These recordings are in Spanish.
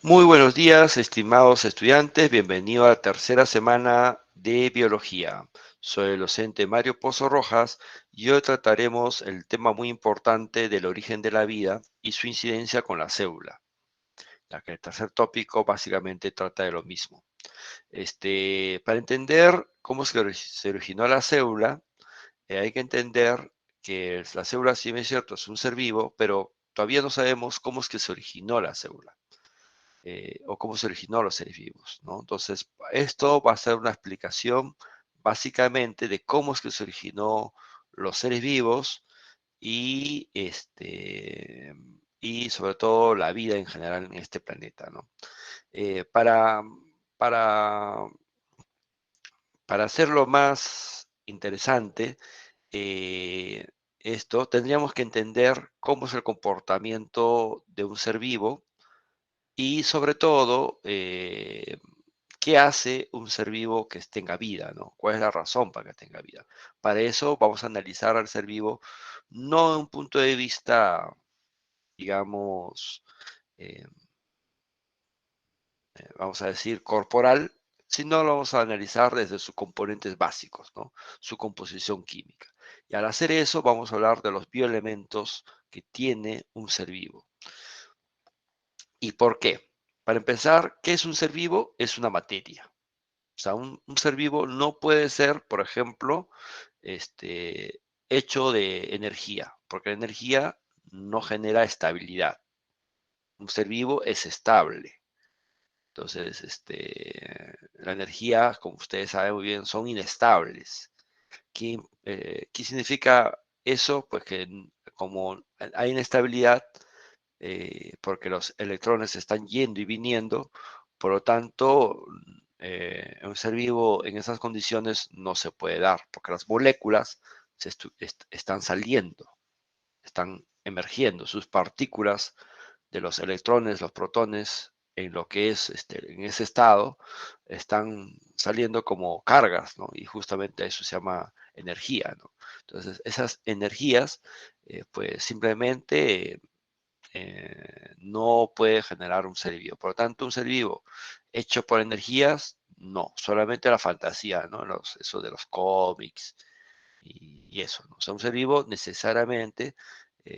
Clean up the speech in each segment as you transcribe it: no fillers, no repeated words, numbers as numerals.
Muy buenos días, estimados estudiantes. Bienvenido a la tercera semana de Biología. Soy el docente Mario Pozo Rojas y hoy trataremos el tema muy importante del origen de la vida y su incidencia con la célula, ya que el tercer tópico básicamente trata de lo mismo. Para entender cómo se originó la célula, hay que entender que la célula, si bien es cierto, es un ser vivo, pero todavía no sabemos cómo es que se originó la célula. O cómo se originó los seres vivos, ¿no? Entonces, esto va a ser una explicación básicamente de cómo es que se originó los seres vivos y, y sobre todo la vida en general en este planeta, ¿no? Eh, para, para, para hacerlo más interesante, eh, esto tendríamos que entender cómo es el comportamiento de un ser vivo y sobre todo, ¿qué hace un ser vivo que tenga vida, ¿no? ¿Cuál es la razón para que tenga vida? Para eso vamos a analizar al ser vivo no de un punto de vista, digamos, eh, vamos a decir, corporal, sino lo vamos a analizar desde sus componentes básicos, ¿no? Su composición química. Y al hacer eso, vamos a hablar de los bioelementos que tiene un ser vivo. ¿Y por qué? Para empezar, ¿qué es un ser vivo? Es una materia. O sea, un ser vivo no puede ser, por ejemplo, hecho de energía, porque la energía no genera estabilidad. Un ser vivo es estable. Entonces, la energía, como ustedes saben muy bien, son inestables. ¿Qué significa eso? Pues que como hay inestabilidad, porque los electrones están yendo y viniendo, por lo tanto, un ser vivo en esas condiciones no se puede dar, porque las moléculas están saliendo, están emergiendo, sus partículas de los electrones, los protones, en lo que es en ese estado, están saliendo como cargas, ¿no? Y justamente eso se llama energía, ¿no? Entonces, esas energías, pues simplemente no puede generar un ser vivo. Por lo tanto, un ser vivo hecho por energías, no, solamente la fantasía, ¿no? Eso de los cómics y eso, ¿no? O sea, un ser vivo necesariamente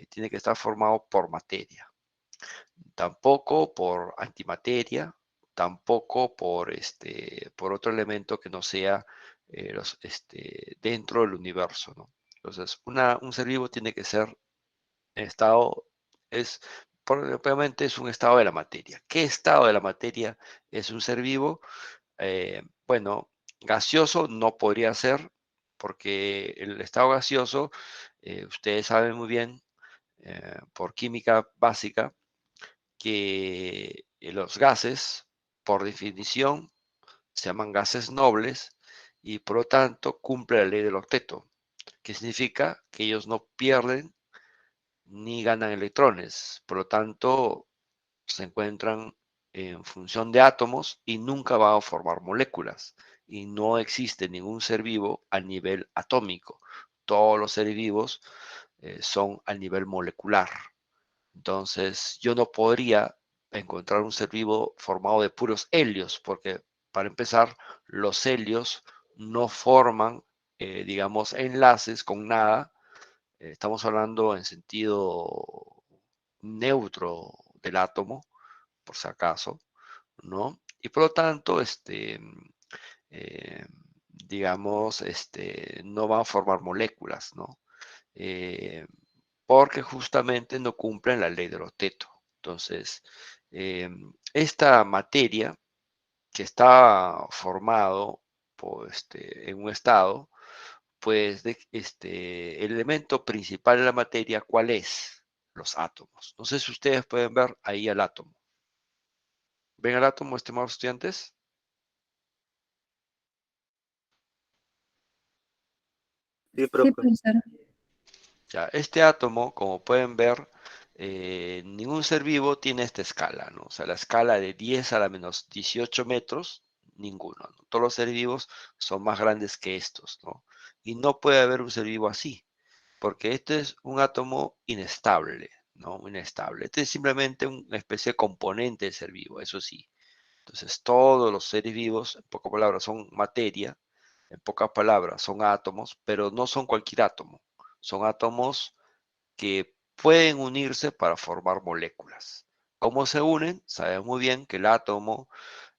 tiene que estar formado por materia, tampoco por antimateria, tampoco por otro elemento que no sea dentro del universo, ¿no? Entonces, un ser vivo tiene que ser estado, es, propiamente es un estado de la materia. ¿Qué estado de la materia es un ser vivo? Bueno, gaseoso no podría ser, porque el estado gaseoso, ustedes saben muy bien, por química básica, que los gases, por definición, se llaman gases nobles y por lo tanto cumple la ley del octeto, que significa que ellos no pierden ni ganan electrones, por lo tanto se encuentran en función de átomos y nunca van a formar moléculas. Y no existe ningún ser vivo a nivel atómico. Todos los seres vivos son a nivel molecular. Entonces, yo no podría encontrar un ser vivo formado de puros helios, porque para empezar, los helios no forman, digamos, enlaces con nada. Estamos hablando en sentido neutro del átomo, por si acaso, ¿no? Y por lo tanto, eh, digamos, no van a formar moléculas, ¿no? Eh, porque justamente no cumplen la ley del octeto. Entonces, eh, esta materia que está formado por, en un estado, pues el elemento principal de la materia, ¿cuál es? Los átomos. No sé si ustedes pueden ver ahí el átomo. ¿Ven el átomo, estimados estudiantes? Sí, Sí, profe. profesor. Ya, este átomo, como pueden ver, ningún ser vivo tiene esta escala, ¿no? O sea, la escala de 10 a la menos 18 metros, ninguno, ¿no? Todos los seres vivos son más grandes que estos, ¿no? Y no puede haber un ser vivo así, porque este es un átomo inestable. ¿no? Inestable. Este es simplemente una especie de componente del ser vivo, eso sí. Entonces, todos los seres vivos, en pocas palabras, son materia, en pocas palabras, son átomos, pero no son cualquier átomo. Son átomos que pueden unirse para formar moléculas. ¿Cómo se unen? Sabemos muy bien que el átomo,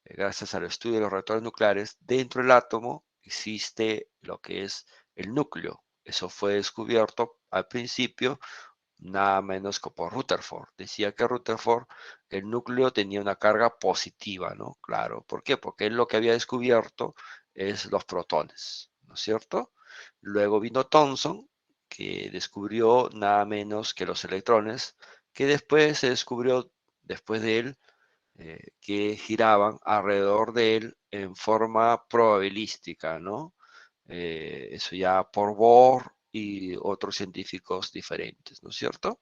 gracias al estudio de los reactores nucleares, dentro del átomo existe lo que es el núcleo. Eso fue descubierto al principio nada menos que por Rutherford. Decía que Rutherford, el núcleo tenía una carga positiva, ¿no? Claro, ¿por qué? Porque él lo que había descubierto es los protones, ¿no es cierto? Luego vino Thomson, que descubrió nada menos que los electrones, que después se descubrió, después de él, que giraban alrededor de él en forma probabilística, ¿no? Eso ya por Bohr y otros científicos diferentes, ¿no es cierto?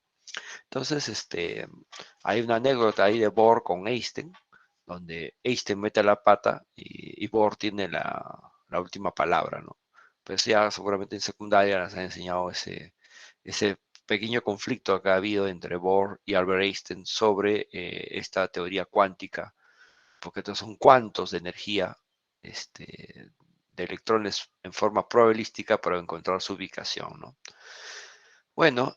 Entonces, hay una anécdota ahí de Bohr con Einstein, donde Einstein mete la pata y Bohr tiene la última palabra, ¿no? Pues ya seguramente en secundaria les han enseñado ese pequeño conflicto que ha habido entre Bohr y Albert Einstein sobre esta teoría cuántica, porque estos son cuantos de energía, de electrones en forma probabilística para encontrar su ubicación, ¿no? Bueno,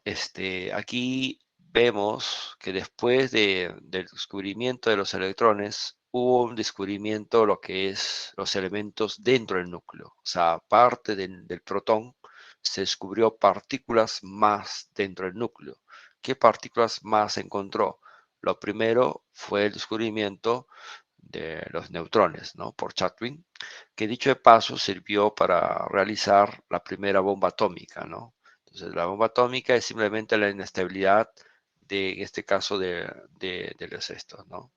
aquí vemos que después del descubrimiento de los electrones, hubo un descubrimiento de lo que es los elementos dentro del núcleo. O sea, aparte del protón, se descubrió partículas más dentro del núcleo. ¿Qué partículas más se encontró? Lo primero fue el descubrimiento de los neutrones, ¿no? Por Chatwin, que dicho de paso sirvió para realizar la primera bomba atómica, ¿no? Entonces, la bomba atómica es simplemente la inestabilidad de, en este caso, de los estos, ¿no?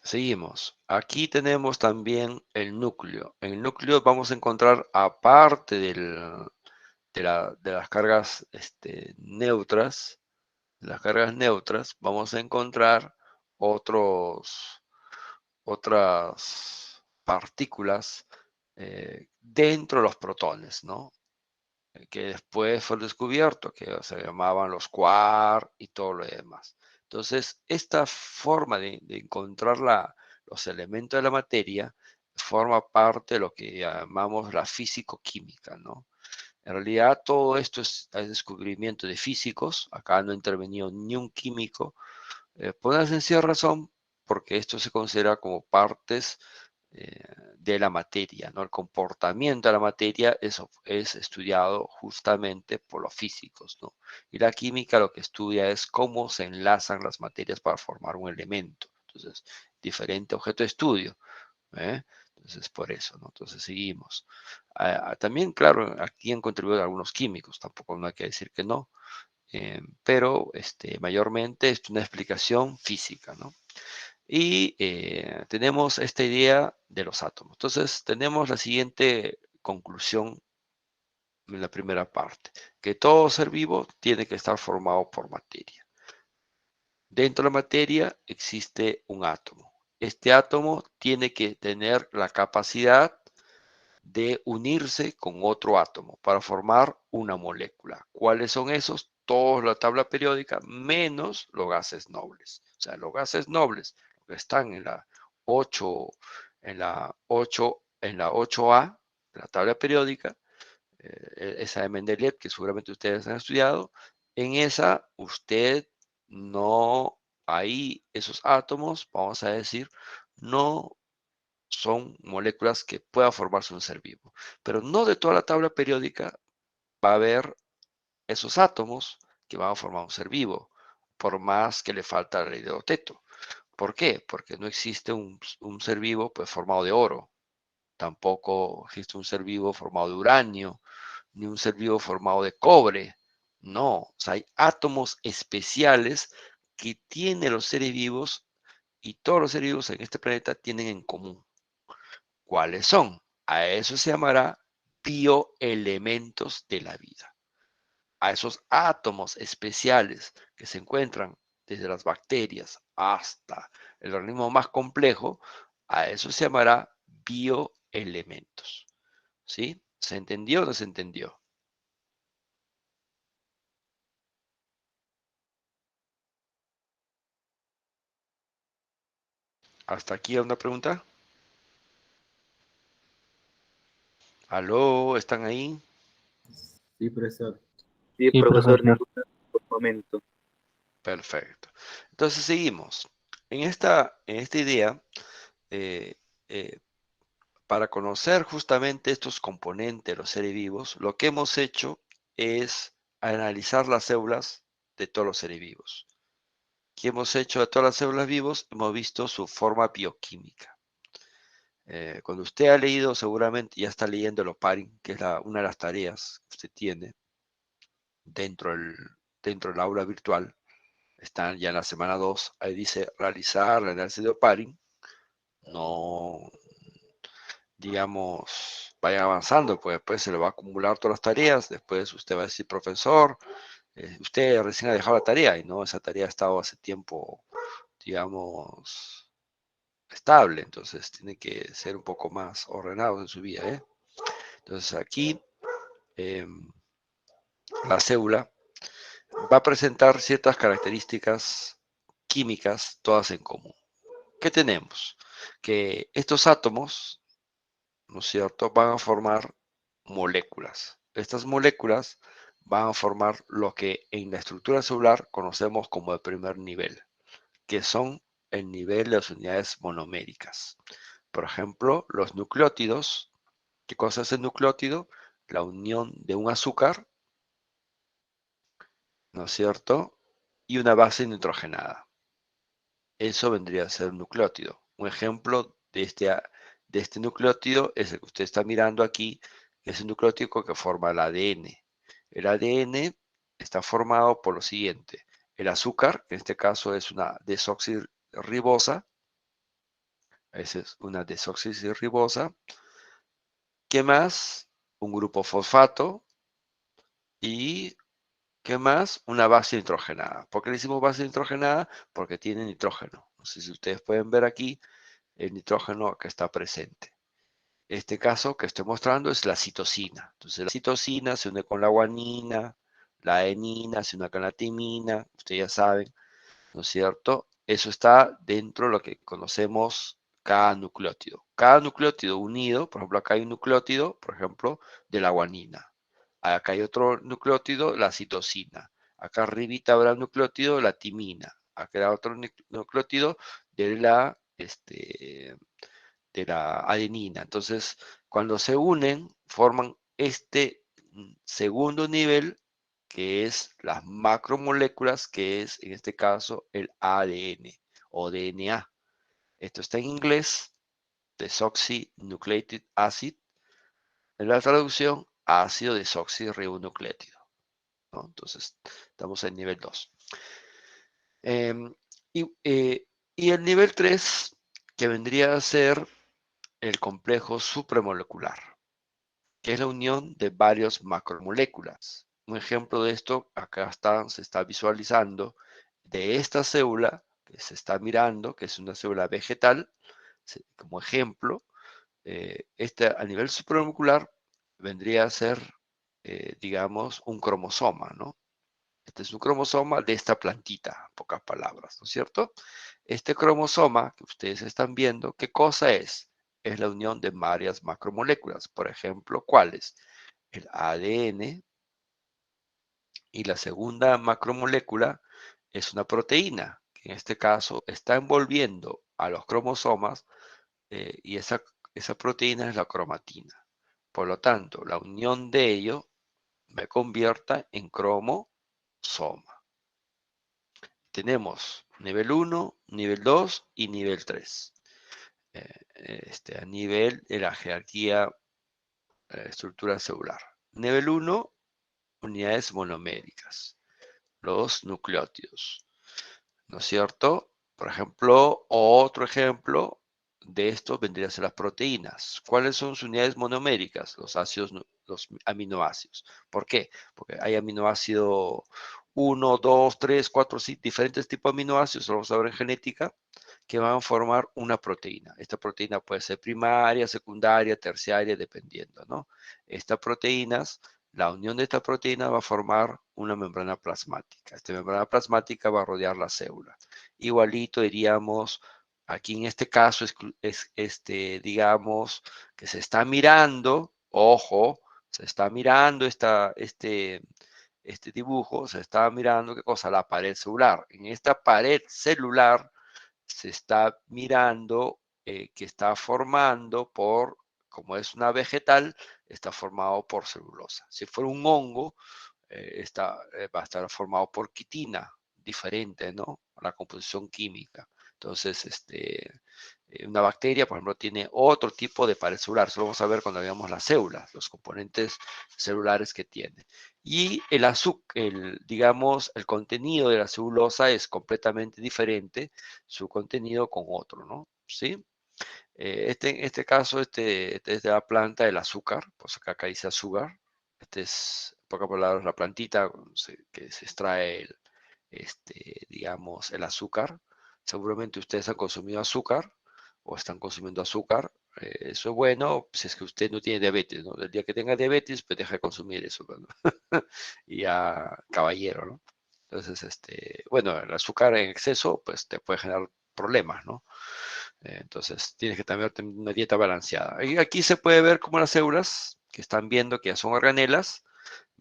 Seguimos. Aquí tenemos también el núcleo. En el núcleo vamos a encontrar, aparte de las cargas neutras, vamos a encontrar otros, otras partículas dentro de los protones, ¿no? Que después fue descubierto, que se llamaban los quark y todo lo demás. Entonces, esta forma de encontrar los elementos de la materia forma parte de lo que llamamos la físico-química, ¿no? En realidad, todo esto es descubrimiento de físicos. Acá no ha intervenido ni un químico, por una sencilla razón, porque esto se considera como partes eh, de la materia, ¿no? El comportamiento de la materia es estudiado justamente por los físicos, ¿no? Y la química lo que estudia es cómo se enlazan las materias para formar un elemento. Entonces, diferente objeto de estudio, ¿eh? Entonces, por eso, ¿no? Entonces, seguimos. También, claro, aquí han contribuido algunos químicos, tampoco no hay que decir que no, pero mayormente es una explicación física, ¿no? Y tenemos esta idea de los átomos. Entonces, tenemos la siguiente conclusión en la primera parte, que todo ser vivo tiene que estar formado por materia. Dentro de la materia existe un átomo. Este átomo tiene que tener la capacidad de unirse con otro átomo para formar una molécula. ¿Cuáles son esos? Todos la tabla periódica menos los gases nobles. O sea, los gases nobles que están en la 8, en la 8A, de la tabla periódica, esa de Mendeleev que seguramente ustedes han estudiado, en esa usted no, ahí esos átomos, vamos a decir, no son moléculas que pueda formarse un ser vivo. Pero no de toda la tabla periódica va a haber esos átomos que van a formar un ser vivo, por más que le falta la ley de Oteto. ¿Por qué? Porque no existe un ser vivo pues, formado de oro, tampoco existe un ser vivo formado de uranio, ni un ser vivo formado de cobre. No, o sea, hay átomos especiales que tienen los seres vivos y todos los seres vivos en este planeta tienen en común. ¿Cuáles son? A eso se llamará bioelementos de la vida. A esos átomos especiales que se encuentran desde las bacterias hasta el organismo más complejo, a eso se llamará bioelementos. ¿Sí? ¿Se entendió o no se entendió? ¿Hasta aquí una pregunta? ¿Aló? ¿Están ahí? Sí, profesor. Sí, Sí, profesor. profesor, ninguna por momento. Perfecto. Entonces seguimos. En esta idea, eh, eh, para conocer justamente estos componentes de los seres vivos, lo que hemos hecho es analizar las células de todos los seres vivos. ¿Qué hemos hecho de todas las células vivos? Hemos visto su forma bioquímica. Cuando usted ha leído, seguramente ya está leyendo el OPARIN, que es una de las tareas que usted tiene dentro del aula virtual. Están ya en la semana 2. Ahí dice realizar el análisis de OPARIN. No, digamos, vayan avanzando, pues después se le va a acumular todas las tareas. Después usted va a decir, profesor, usted recién ha dejado la tarea y no, esa tarea ha estado hace tiempo, digamos, estable. Entonces tiene que ser un poco más ordenado en su vida, ¿eh? Entonces aquí la célula va a presentar ciertas características químicas, todas en común. ¿Qué tenemos? Que estos átomos, ¿no es cierto?, van a formar moléculas. Estas moléculas van a formar lo que en la estructura celular conocemos como el primer nivel, que son el nivel de las unidades monoméricas. Por ejemplo, los nucleótidos. ¿Qué cosa es el nucleótido? La unión de un azúcar, ¿no es cierto?, y una base nitrogenada. Eso vendría a ser un nucleótido. Un ejemplo de este nucleótido es el que usted está mirando aquí, que es el nucleótido que forma el ADN. El ADN está formado por lo siguiente: el azúcar, que en este caso es una desoxirribosa, esa es una desoxirribosa. ¿Qué más? Un grupo fosfato. ¿Y qué más? Una base nitrogenada. ¿Por qué le decimos base nitrogenada? Porque tiene nitrógeno. No sé si ustedes pueden ver aquí el nitrógeno que está presente. Este caso que estoy mostrando es la citosina. Entonces la citosina se une con la guanina, la adenina se une con la timina, ustedes ya saben, ¿no es cierto? Eso está dentro de lo que conocemos cada nucleótido. Cada nucleótido unido, por ejemplo, acá hay un nucleótido, por ejemplo, de la guanina. Acá hay otro nucleótido, la citosina. Acá arribita habrá un nucleótido, la timina. Acá hay otro nucleótido de la adenina. Entonces, cuando se unen, forman este segundo nivel, que es las macromoléculas, que es en este caso el ADN o DNA. Esto está en inglés, desoxynucleic acid. En la traducción, ácido desoxirribonucleótido, ¿no? Entonces, estamos en nivel 2. Em, y, eh, y el nivel 3, que vendría a ser el complejo supramolecular, que es la unión de varias macromoléculas. Un ejemplo de esto, acá se está visualizando de esta célula que se está mirando, que es una célula vegetal, como ejemplo. Este a nivel supramolecular vendría a ser, digamos, un cromosoma, ¿no? Este es un cromosoma de esta plantita, en pocas palabras, ¿no es cierto? Este cromosoma que ustedes están viendo, ¿qué cosa es? Es la unión de varias macromoléculas. Por ejemplo, ¿cuáles? El ADN, y la segunda macromolécula es una proteína, que en este caso está envolviendo a los cromosomas, y esa proteína es la cromatina. Por lo tanto, la unión de ello me convierta en cromosoma. Tenemos nivel 1, nivel 2 y nivel 3. A nivel de la jerarquía, estructura celular. Nivel 1, unidades monoméricas, los nucleótidos, ¿no es cierto? Por ejemplo, otro ejemplo de esto vendría a ser las proteínas. ¿Cuáles son sus unidades monoméricas? Los ácidos, los aminoácidos. ¿Por qué? Porque hay aminoácido 1, 2, 3, 4, 5, diferentes tipos de aminoácidos, lo vamos a ver en genética, que van a formar una proteína. Esta proteína puede ser primaria, secundaria, terciaria, dependiendo, ¿no? Estas proteínas, la unión de esta proteína va a formar una membrana plasmática. Esta membrana plasmática va a rodear la célula. Igualito diríamos, aquí en este caso digamos, que se está mirando, ojo, se está mirando este dibujo, se está mirando, ¿qué cosa? La pared celular. En esta pared celular se está mirando que está formando como es una vegetal, está formado por celulosa. Si fuera un hongo, va a estar formado por quitina, diferente, ¿no? La composición química. Entonces, una bacteria, por ejemplo, tiene otro tipo de pared celular. Eso lo vamos a ver cuando veamos las células, los componentes celulares que tiene. Y el azúcar, digamos, el contenido de la celulosa es completamente diferente, su contenido con otro, ¿no? ¿Sí? En este caso, este es de la planta del azúcar, pues acá dice azúcar. Este es, en pocas palabras, la plantita que se extrae, digamos, el azúcar. Seguramente ustedes han consumido azúcar o están consumiendo azúcar. Eso es bueno si es que usted no tiene diabetes, ¿no? El día que tenga diabetes, pues deja de consumir eso, ¿no? Y ya, caballero, ¿no? Entonces, bueno, el azúcar en exceso, pues te puede generar problemas, ¿no? Entonces, tienes que tener una dieta balanceada. Y aquí se puede ver cómo las células que están viendo que ya son organelas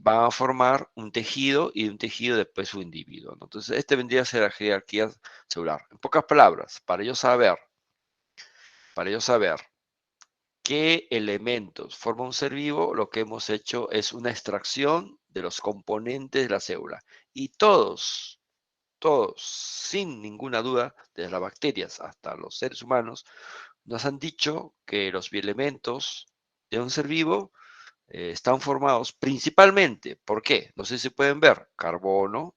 van a formar un tejido y un tejido después un individuo, ¿no? Entonces, este vendría a ser la jerarquía celular. En pocas palabras, para yo saber qué elementos forman un ser vivo, lo que hemos hecho es una extracción de los componentes de la célula. Y todos, sin ninguna duda, desde las bacterias hasta los seres humanos, nos han dicho que los elementos de un ser vivo están formados principalmente, ¿por qué? No sé si pueden ver, carbono,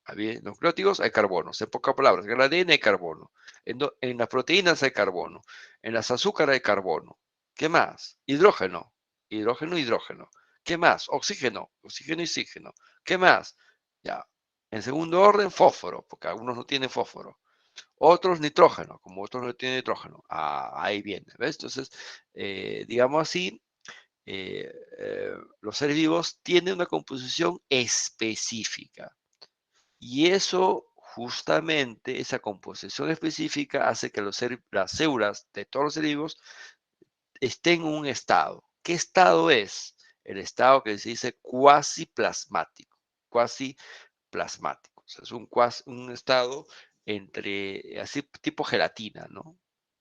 en los nucleótidos hay carbono, en pocas palabras, en el ADN hay carbono, en las proteínas hay carbono, en las azúcares hay carbono. ¿Qué más? Hidrógeno, hidrógeno, hidrógeno. ¿Qué más? Oxígeno, oxígeno, oxígeno. ¿Qué más? Ya. En segundo orden, fósforo, porque algunos no tienen fósforo. Otros nitrógeno, como otros no tienen nitrógeno. Ah, ahí viene, ¿ves? Entonces, digamos así, los seres vivos tienen una composición específica. Y eso, justamente, esa composición específica hace que las células de todos los seres vivos estén en un estado. ¿Qué estado es? El estado que se dice cuasi plasmático. Cuasi plasmático. O sea, es un estado entre, así tipo gelatina, ¿no?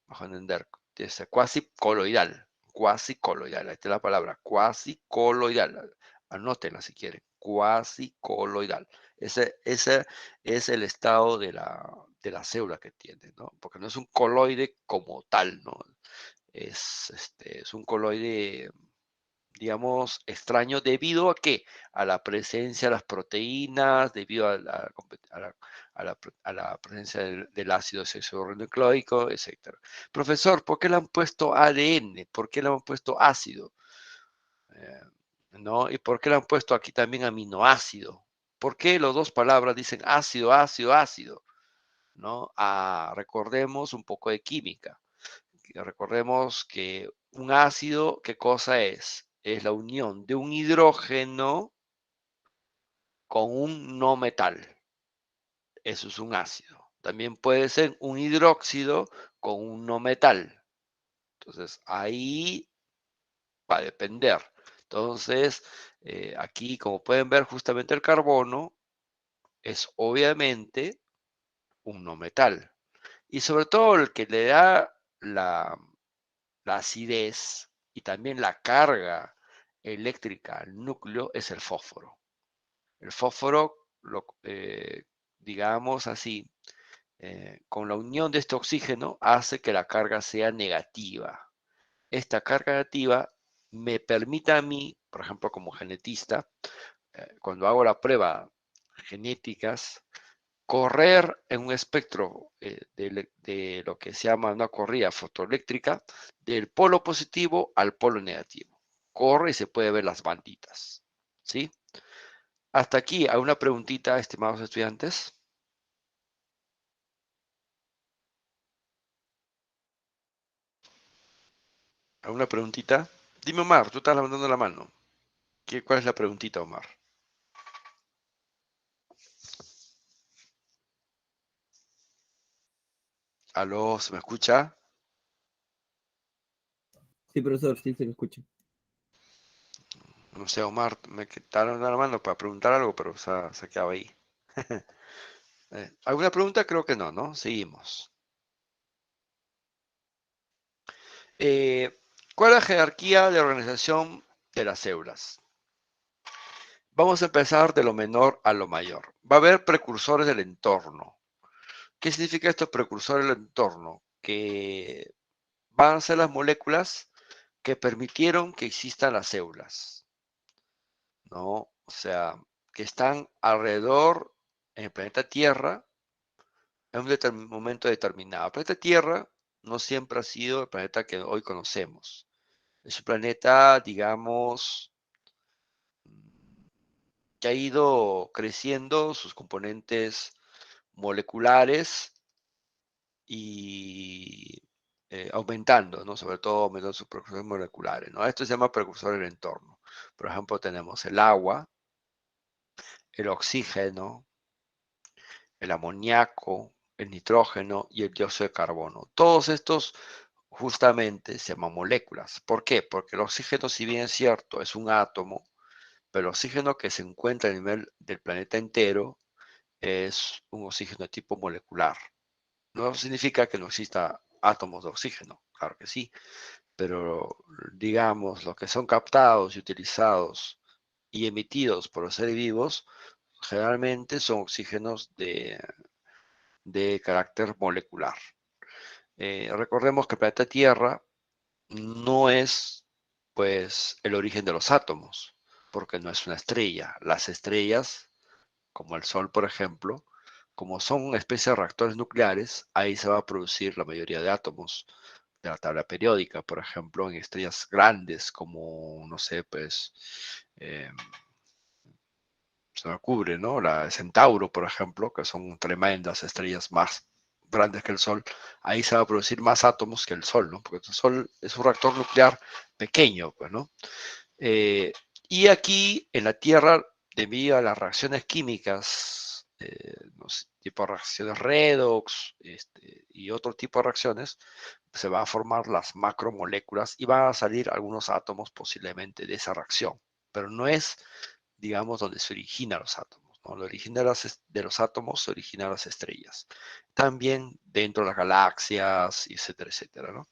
Bajo entender. Es cuasi coloidal. Cuasi coloidal. Ahí está la palabra. Cuasi coloidal. Anótenla si quieren. Cuasi coloidal. Ese es el estado de la célula que tiene, ¿no? Porque no es un coloide como tal, ¿no? Es un coloide, digamos, extraño debido a qué? A la presencia de las proteínas, debido a la presencia del ácido desoxirribonucleico, etc. Profesor, ¿por qué le han puesto ADN? ¿Por qué le han puesto ácido? Eh, ¿No? ¿Y por qué le han puesto aquí también aminoácido? ¿Por qué las dos palabras dicen ácido, ácido, ácido? ¿No? Recordemos un poco de química. Recordemos que un ácido, ¿qué cosa es? Es la unión de un hidrógeno con un no metal. Eso es un ácido. También puede ser un hidróxido con un no metal. Entonces, ahí va a depender. Entonces, aquí, como pueden ver, justamente el carbono es obviamente un no metal. Y sobre todo el que le da la acidez y también la carga eléctrica al núcleo es el fósforo. El fósforo, digamos así, con la unión de este oxígeno hace que la carga sea negativa. Esta carga negativa me permite a mí, por ejemplo, como genetista, cuando hago la prueba genéticas, correr en un espectro de lo que se llama una corrida fotoeléctrica del polo positivo al polo negativo. Corre y se puede ver las banditas. ¿Sí? Hasta aquí, ¿alguna preguntita, estimados estudiantes? ¿Alguna preguntita? Dime, Omar, tú estás levantando la mano. ¿Cuál es la preguntita, Omar? ¿Aló? ¿Se me escucha? Sí, profesor, sí se me escucha. No sé, Omar, me está levantando la mano para preguntar algo, pero se ha quedado ahí. ¿Alguna pregunta? Creo que no, ¿no? Seguimos. ¿Cuál es la jerarquía de organización de las células? Vamos a empezar de lo menor a lo mayor. Va a haber precursores del entorno. ¿Qué significa estos precursores del entorno? Que van a ser las moléculas que permitieron que existan las células, ¿no? O sea, que están alrededor en el planeta Tierra en un momento determinado. El planeta Tierra no siempre ha sido el planeta que hoy conocemos. Es un planeta, digamos, que ha ido creciendo sus componentes moleculares y aumentando, ¿no? Sobre todo aumentando sus precursores moleculares, ¿no? Esto se llama precursor del entorno. Por ejemplo, tenemos el agua, el oxígeno, el amoníaco, el nitrógeno y el dióxido de carbono. Todos estos justamente se llaman moléculas. ¿Por qué? Porque el oxígeno, si bien es cierto, es un átomo, pero el oxígeno que se encuentra a nivel del planeta entero es un oxígeno de tipo molecular. No significa que no exista átomos de oxígeno, claro que sí, pero digamos, los que son captados y utilizados y emitidos por los seres vivos, generalmente son oxígenos de carácter molecular. Recordemos que el planeta Tierra no es, pues, el origen de los átomos, porque no es una estrella. Las estrellas, como el Sol, por ejemplo, como son una especie de reactores nucleares, ahí se va a producir la mayoría de átomos de la tabla periódica, por ejemplo, en estrellas grandes como, no sé, pues, eh, se me ocurre, ¿no? La Centauro, por ejemplo, que son tremendas estrellas más grandes que el Sol, ahí se va a producir más átomos que el Sol, ¿no? Porque el Sol es un reactor nuclear pequeño, pues, ¿no? Eh, y aquí en la Tierra, debido a las reacciones químicas, no sé, tipo reacciones redox y otro tipo de reacciones, se van a formar las macromoléculas y van a salir algunos átomos posiblemente de esa reacción. Pero no es, digamos, donde se originan los átomos, ¿no? El origen de los átomos se origina en las estrellas. También dentro de las galaxias, etcétera, etcétera, ¿no?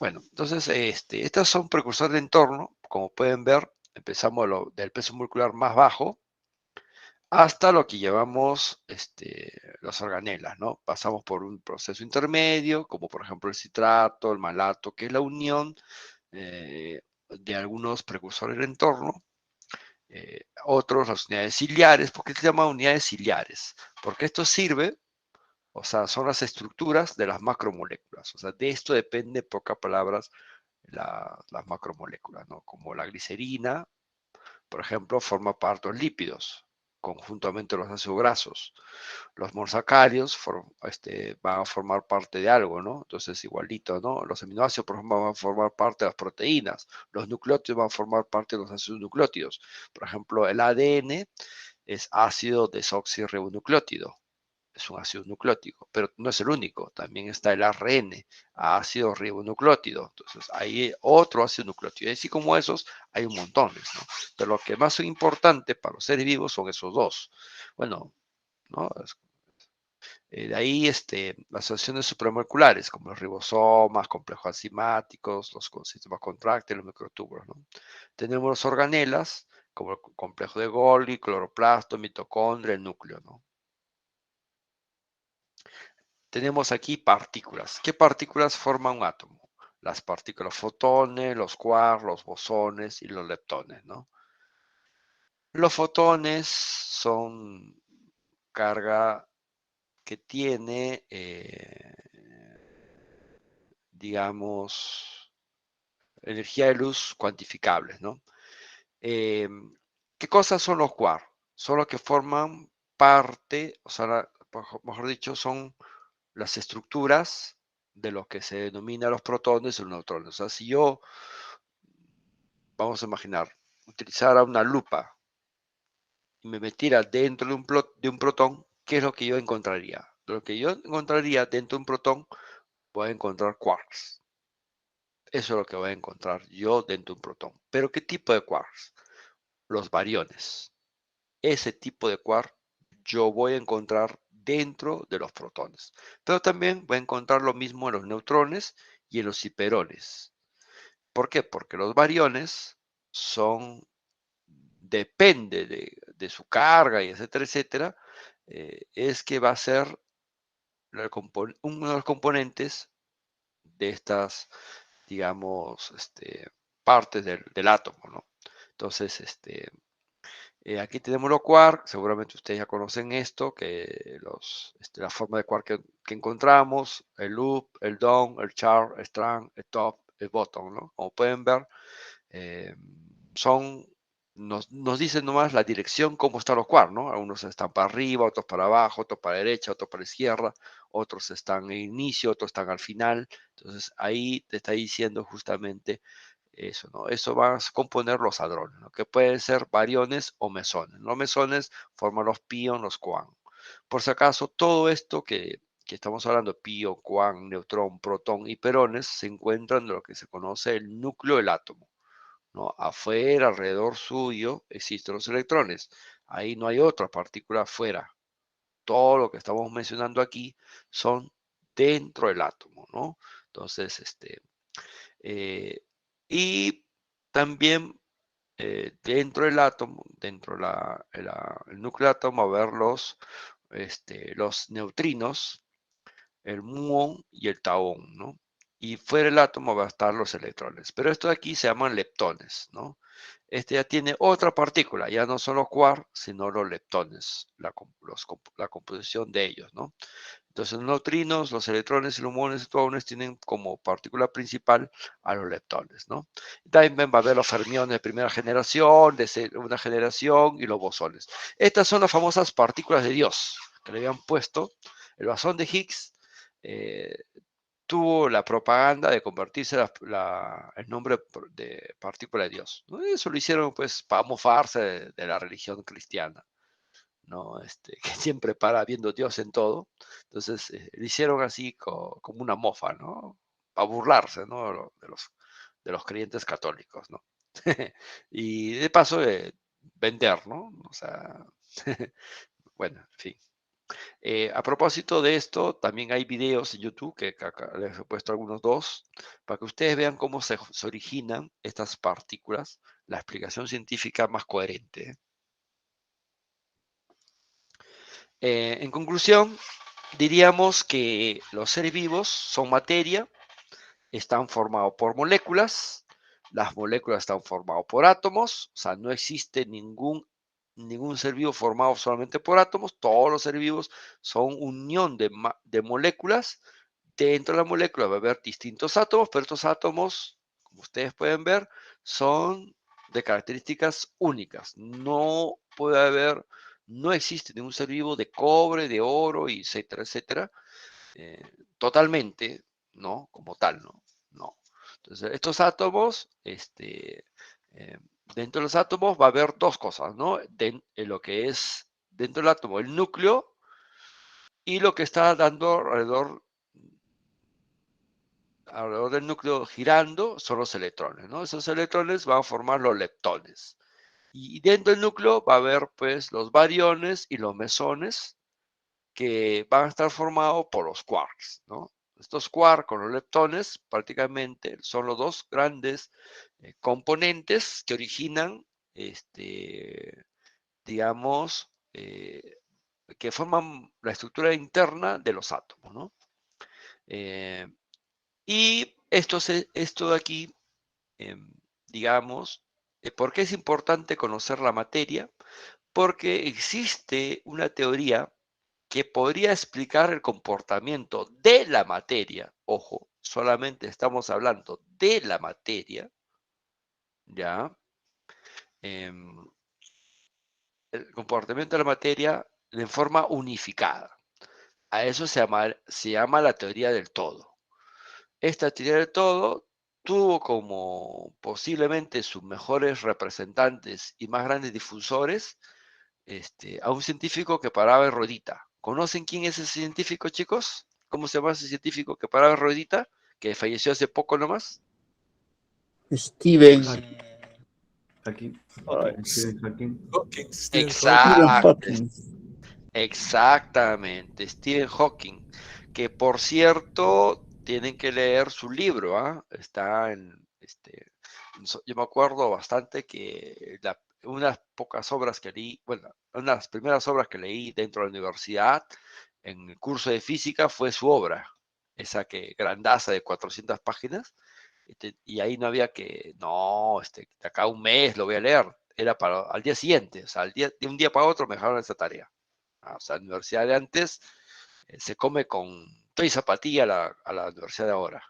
Bueno, entonces, estos son precursores de entorno. Como pueden ver, empezamos del peso molecular más bajo hasta lo que llevamos las organelas, ¿no? Pasamos por un proceso intermedio, como por ejemplo el citrato, el malato, que es la unión de algunos precursores del entorno. Otros, las unidades ciliares. ¿Por qué se llaman unidades ciliares? Porque esto sirve, o sea, son las estructuras de las macromoléculas. O sea, de esto depende, en pocas palabras, las macromoléculas, ¿no? Como la glicerina, por ejemplo, forma parte de los lípidos, conjuntamente los ácidos grasos. Los monosacáridos van a formar parte de algo, ¿no? Entonces, igualito, ¿no? Los aminoácidos, por ejemplo, van a formar parte de las proteínas. Los nucleótidos van a formar parte de los ácidos nucleótidos. Por ejemplo, el ADN es ácido desoxirribonucleótido, es un ácido nucleótido, pero no es el único. También está el ARN, ácido ribonucleótido. Entonces, hay otro ácido nucleótido. Y así como esos, hay un montón, ¿no? Pero lo que más son importantes para los seres vivos son esos dos. Bueno, ¿no? De ahí las asociaciones supramoleculares, como los ribosomas, complejos enzimáticos, los sistemas contráctiles, los microtúbulos, ¿no? Tenemos las organelas, como el complejo de Golgi, cloroplasto, mitocondria, el núcleo, ¿no? Tenemos aquí partículas. ¿Qué partículas forman un átomo? Las partículas fotones, los quarks, los bosones y los leptones, ¿no? Los fotones son carga que tiene, digamos, energía de luz cuantificables, ¿no? Eh, ¿Qué cosas son los quarks? Son los que forman parte, o sea, mejor dicho, son las estructuras de lo que se denomina los protones y los neutrones. O sea, si yo, vamos a imaginar, utilizara una lupa y me metiera dentro de un protón, ¿qué es lo que yo encontraría? Lo que yo encontraría dentro de un protón, voy a encontrar quarks. Eso es lo que voy a encontrar yo dentro de un protón. ¿Pero qué tipo de quarks? Los bariones. Ese tipo de quark yo voy a encontrar dentro de los protones. Pero también voy a encontrar lo mismo en los neutrones y en los hiperones. ¿Por qué? Porque los bariones son, depende de su carga y etcétera, etcétera, es que va a ser uno de los componentes de estas, digamos, partes del átomo, ¿no? Entonces, aquí tenemos los quarks, seguramente ustedes ya conocen esto, que la forma de quark que encontramos, el loop, el down, el char, el strand, el top, el bottom, ¿no? Como pueden ver, eh, nos dicen nomás la dirección, cómo están los quarks, ¿no? Algunos están para arriba, otros para abajo, otros para la derecha, otros para la izquierda, otros están en inicio, otros están al final. Entonces ahí te está diciendo justamente eso, ¿no? Eso va a componer los hadrones, ¿no? Que pueden ser bariones o mesones. Los mesones forman los pion, los quark. Por si acaso, todo esto que estamos hablando, pion, quark, neutrón, protón y perones, se encuentran en lo que se conoce el núcleo del átomo, ¿no? Afuera, alrededor suyo, existen los electrones. Ahí no hay otra partícula afuera. Todo lo que estamos mencionando aquí son dentro del átomo, ¿no? Entonces, eh, y también dentro del átomo, dentro el núcleo del átomo, va a haber los neutrinos, el muón y el taón, ¿no? Y fuera del átomo va a estar los electrones. Pero estos de aquí se llaman leptones, ¿no? Este ya tiene otra partícula, ya no son los quarks, sino los leptones, la composición de ellos, ¿no? Entonces los neutrinos, los electrones y los muones y gluones tienen como partícula principal a los leptones, ¿no? También va a haber los fermiones de primera generación, de segunda generación y los bosones. Estas son las famosas partículas de Dios que le habían puesto. El bosón de Higgs eh, tuvo la propaganda de convertirse el nombre de partícula de Dios, ¿no? Y eso lo hicieron pues para mofarse de la religión cristiana, ¿no? Que siempre para viendo Dios en todo. Entonces, lo hicieron así como una mofa, ¿no? Para burlarse, ¿no? De los creyentes católicos, ¿no? Y de paso, vender, ¿no? O sea, bueno, en fin. A propósito de esto, también hay videos en YouTube, que acá les he puesto algunos dos, para que ustedes vean cómo se originan estas partículas, la explicación científica más coherente. En conclusión, diríamos que los seres vivos son materia, están formados por moléculas, las moléculas están formadas por átomos, o sea, no existe ningún ser vivo formado solamente por átomos, todos los seres vivos son unión de moléculas. Dentro de la molécula va a haber distintos átomos, pero estos átomos, como ustedes pueden ver, son de características únicas. No existe ningún ser vivo de cobre, de oro, etcétera, etcétera, eh, totalmente, ¿no? Como tal, ¿no? No. Entonces, estos átomos, dentro de los átomos va a haber dos cosas, ¿no? En lo que es dentro del átomo, el núcleo y lo que está dando alrededor del núcleo girando son los electrones, ¿no? Esos electrones van a formar los leptones. Y dentro del núcleo va a haber, pues, los bariones y los mesones, que van a estar formados por los quarks, ¿no? Estos quarks con los leptones prácticamente son los dos grandes componentes que originan, digamos, que forman la estructura interna de los átomos, ¿no? Eh, y esto de aquí, digamos, ¿por qué es importante conocer la materia? Porque existe una teoría que podría explicar el comportamiento de la materia. Ojo, solamente estamos hablando de la materia, ¿ya? Em, el comportamiento de la materia en forma unificada. A eso se llama la teoría del todo. Esta teoría del todo tuvo como posiblemente sus mejores representantes y más grandes difusores a un científico que paraba en ruedita. ¿Conocen quién es ese científico, chicos? ¿Cómo se llama ese científico que paraba en ruedita? Que falleció hace poco nomás. Stephen Hawking. Ay. Stephen Hawking. Exacto, Hawking. exactamente, Stephen Hawking, que por cierto tienen que leer su libro, ¿ah? Está yo me acuerdo bastante que unas pocas obras que leí, bueno, una de las primeras obras que leí dentro de la universidad en el curso de física fue su obra, esa que grandaza de 400 páginas, y ahí no había no, de acá a un mes lo voy a leer, era para al día siguiente, o sea, de un día para otro me dejaron esa tarea. O sea, la universidad de antes se come con toy zapatilla a la universidad de ahora.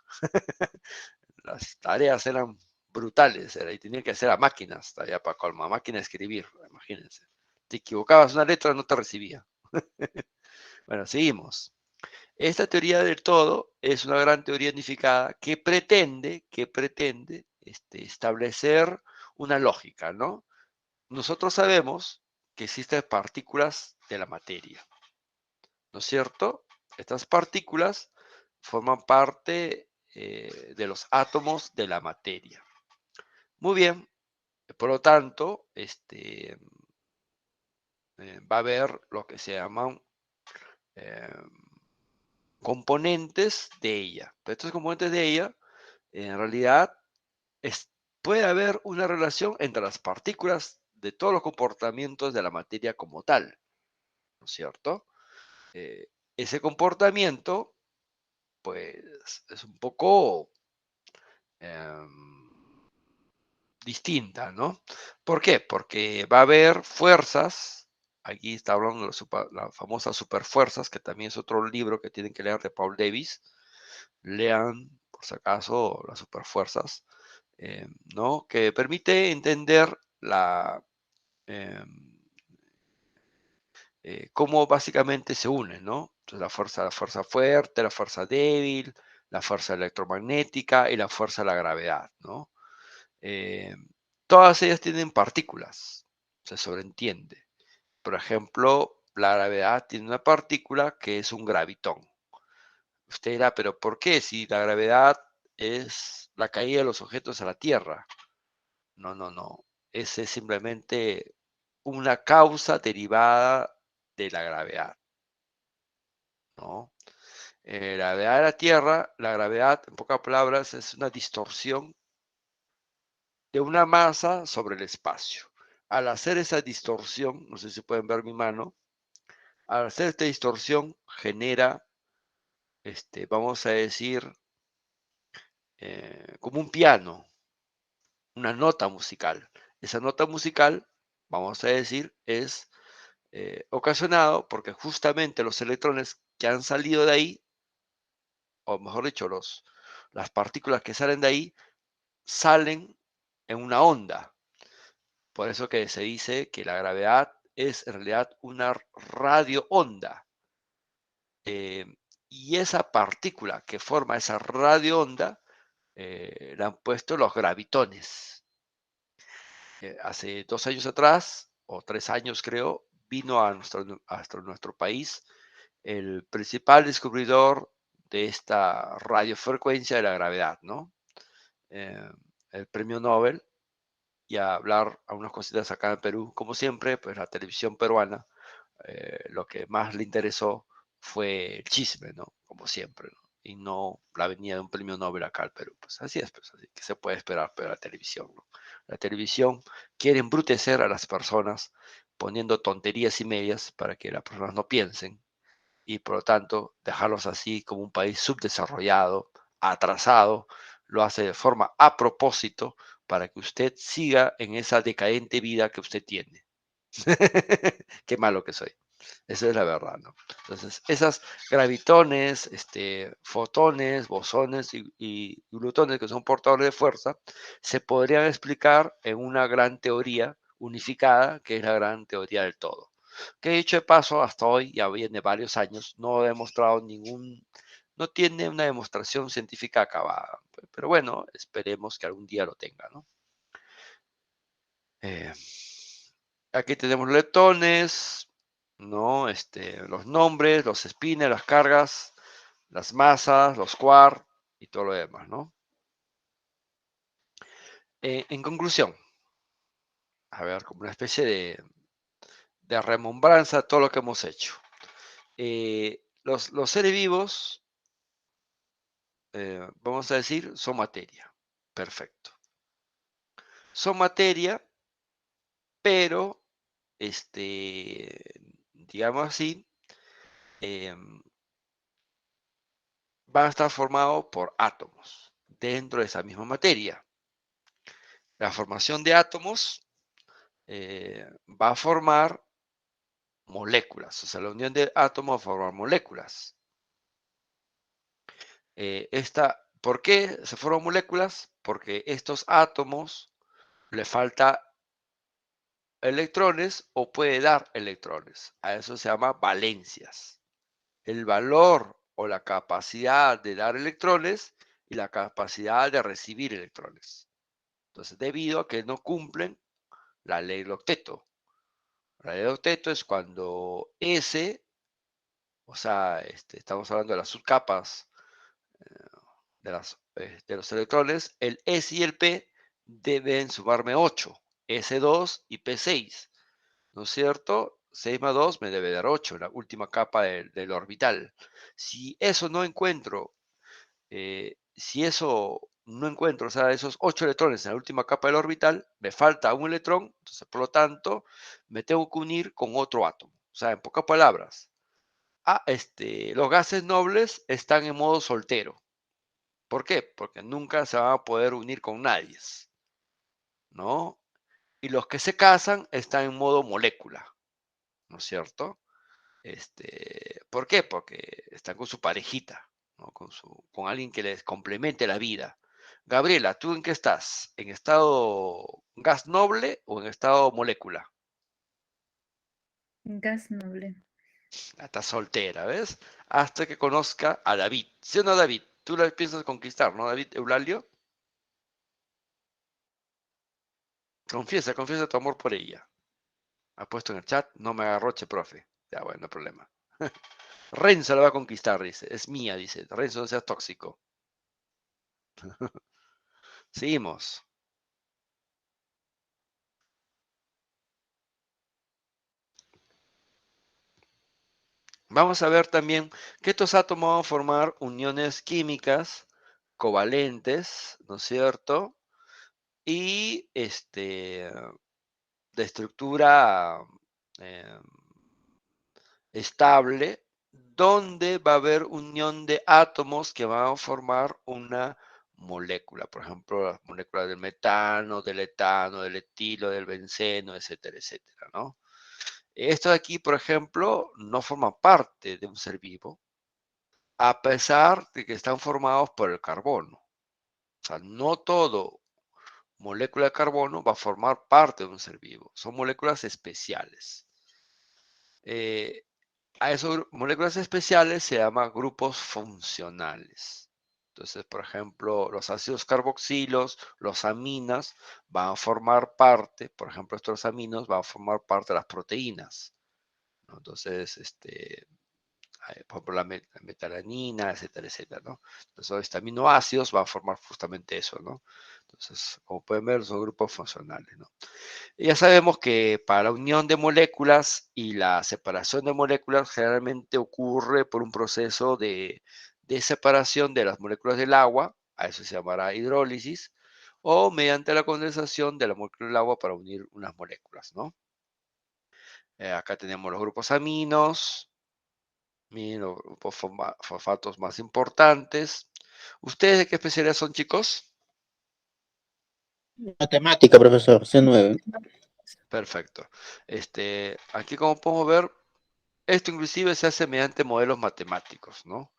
Las tareas eran brutales, y tenía que hacer a máquinas, tarea para colma, máquina de escribir, imagínense. Te equivocabas una letra, no te recibía. Bueno, seguimos. Esta teoría del todo es una gran teoría unificada que pretende establecer una lógica, ¿no? Nosotros sabemos que existen partículas de la materia, ¿no es cierto? Estas partículas forman parte de los átomos de la materia. Muy bien, por lo tanto, va a haber lo que se llaman componentes de ella. Pero estos componentes de ella, en realidad, puede haber una relación entre las partículas de todos los comportamientos de la materia como tal, ¿no es cierto? Ese comportamiento, pues, es un poco distinta, ¿no? ¿Por qué? Porque va a haber fuerzas, aquí está hablando de las famosas superfuerzas, que también es otro libro que tienen que leer de Paul Davies. Lean, por si acaso, las superfuerzas, ¿no? Que permite entender cómo básicamente se unen, ¿no? Entonces, la fuerza fuerte, la fuerza débil, la fuerza electromagnética y la fuerza de la gravedad, ¿no? Todas ellas tienen partículas, se sobreentiende. Por ejemplo, la gravedad tiene una partícula que es un gravitón. Usted dirá, pero ¿por qué? Si la gravedad es la caída de los objetos a la Tierra. No, no, no. Ese es simplemente una causa derivada de la gravedad, ¿no? La gravedad de la Tierra, la gravedad, en pocas palabras, es una distorsión de una masa sobre el espacio. Al hacer esa distorsión, no sé si pueden ver mi mano, al hacer esta distorsión genera, vamos a decir, como un piano, una nota musical. Esa nota musical, vamos a decir, es ocasionado porque justamente los electrones que han salido de ahí, o mejor dicho, las partículas que salen de ahí, salen en una onda. Por eso que se dice que la gravedad es en realidad una radioonda. Y esa partícula que forma esa radioonda la han puesto los gravitones. Hace 2 años atrás, o 3 años creo, vino a nuestro país el principal descubridor de esta radiofrecuencia de la gravedad, ¿no? El premio Nobel, y a hablar a unas cositas acá en Perú. Como siempre, pues la televisión peruana, lo que más le interesó fue el chisme, ¿no? Como siempre, ¿no? Y no la venida de un premio Nobel acá al Perú. Pues así es, pues así que se puede esperar, pero la televisión, ¿no? La televisión quiere embrutecer a las personas poniendo tonterías y medias para que las personas no piensen y por lo tanto dejarlos así como un país subdesarrollado, atrasado, lo hace de forma a propósito para que usted siga en esa decadente vida que usted tiene. Qué malo que soy. Esa es la verdad, ¿no? Entonces, esas gravitones, fotones, bosones y glutones, que son portadores de fuerza, se podrían explicar en una gran teoría unificada, que es la gran teoría del todo. Que dicho de paso, hasta hoy, ya viene varios años, no he demostrado no tiene una demostración científica acabada. Pero bueno, esperemos que algún día lo tenga, ¿no? Aquí tenemos los leptones, ¿no? Los nombres, los spines, las cargas, las masas, los quarks y todo lo demás, ¿no? En conclusión, a ver, como una especie de remembranza de todo lo que hemos hecho. Los seres vivos, vamos a decir, son materia. Perfecto. Son materia, pero, digamos así, van a estar formados por átomos dentro de esa misma materia. La formación de átomos va a formar moléculas, o sea, la unión de átomos va a formar moléculas. ¿Por qué se forman moléculas? Porque estos átomos le falta electrones o puede dar electrones. A eso se llama valencias. El valor o la capacidad de dar electrones y la capacidad de recibir electrones. Entonces, debido a que no cumplen la ley del octeto. La ley del octeto es cuando S, o sea, estamos hablando de las subcapas de los electrones, el S y el P deben sumarme 8, S2 y P6, ¿no es cierto? 6 más 2 me debe dar 8, la última capa del orbital. Si eso no encuentro, o sea, esos 8 electrones en la última capa del orbital, me falta un electrón, entonces por lo tanto me tengo que unir con otro átomo. O sea, en pocas palabras, los gases nobles están en modo soltero. ¿Por qué? Porque nunca se van a poder unir con nadie, ¿no? Y los que se casan están en modo molécula, ¿no es cierto? ¿Por qué? Porque están con su parejita, ¿no? Con alguien que les complemente la vida. Gabriela, ¿tú en qué estás? ¿En estado gas noble o en estado molécula? Gas noble. Estás soltera, ¿ves? Hasta que conozca a David. ¿Sí o no, David? Tú la piensas conquistar, ¿no, David Eulalio? Confiesa tu amor por ella. Ha puesto en el chat, no me agarroche, profe. Ya, bueno, no hay problema. Renzo la va a conquistar, dice. Es mía, dice. Renzo, no seas tóxico. Seguimos. Vamos a ver también que estos átomos van a formar uniones químicas covalentes, ¿no es cierto? Y de estructura eh, estable, donde va a haber unión de átomos que van a formar una molécula. Por ejemplo, las moléculas del metano, del etano, del etilo, del benceno, etcétera, etcétera, ¿no? Esto de aquí, por ejemplo, no forma parte de un ser vivo, a pesar de que están formados por el carbono. O sea, no todo molécula de carbono va a formar parte de un ser vivo. Son moléculas especiales. A esas moléculas especiales se llaman grupos funcionales. Entonces, por ejemplo, los ácidos carboxilos, los aminas, van a formar parte, por ejemplo, estos aminos van a formar parte de las proteínas, ¿no? Entonces, por ejemplo, la metalanina, etcétera, etcétera, ¿no? Entonces, estos aminoácidos van a formar justamente eso, ¿no? Entonces, como pueden ver, son grupos funcionales, ¿no? Y ya sabemos que para la unión de moléculas y la separación de moléculas generalmente ocurre por un proceso de separación de las moléculas del agua, a eso se llamará hidrólisis, o mediante la condensación de la molécula del agua para unir unas moléculas, ¿no? Acá tenemos los grupos aminos, los grupos fosfatos más importantes. ¿Ustedes de qué especialidad son, chicos? Matemática, profesor, C9. Perfecto. Aquí como podemos ver, esto inclusive se hace mediante modelos matemáticos, ¿no?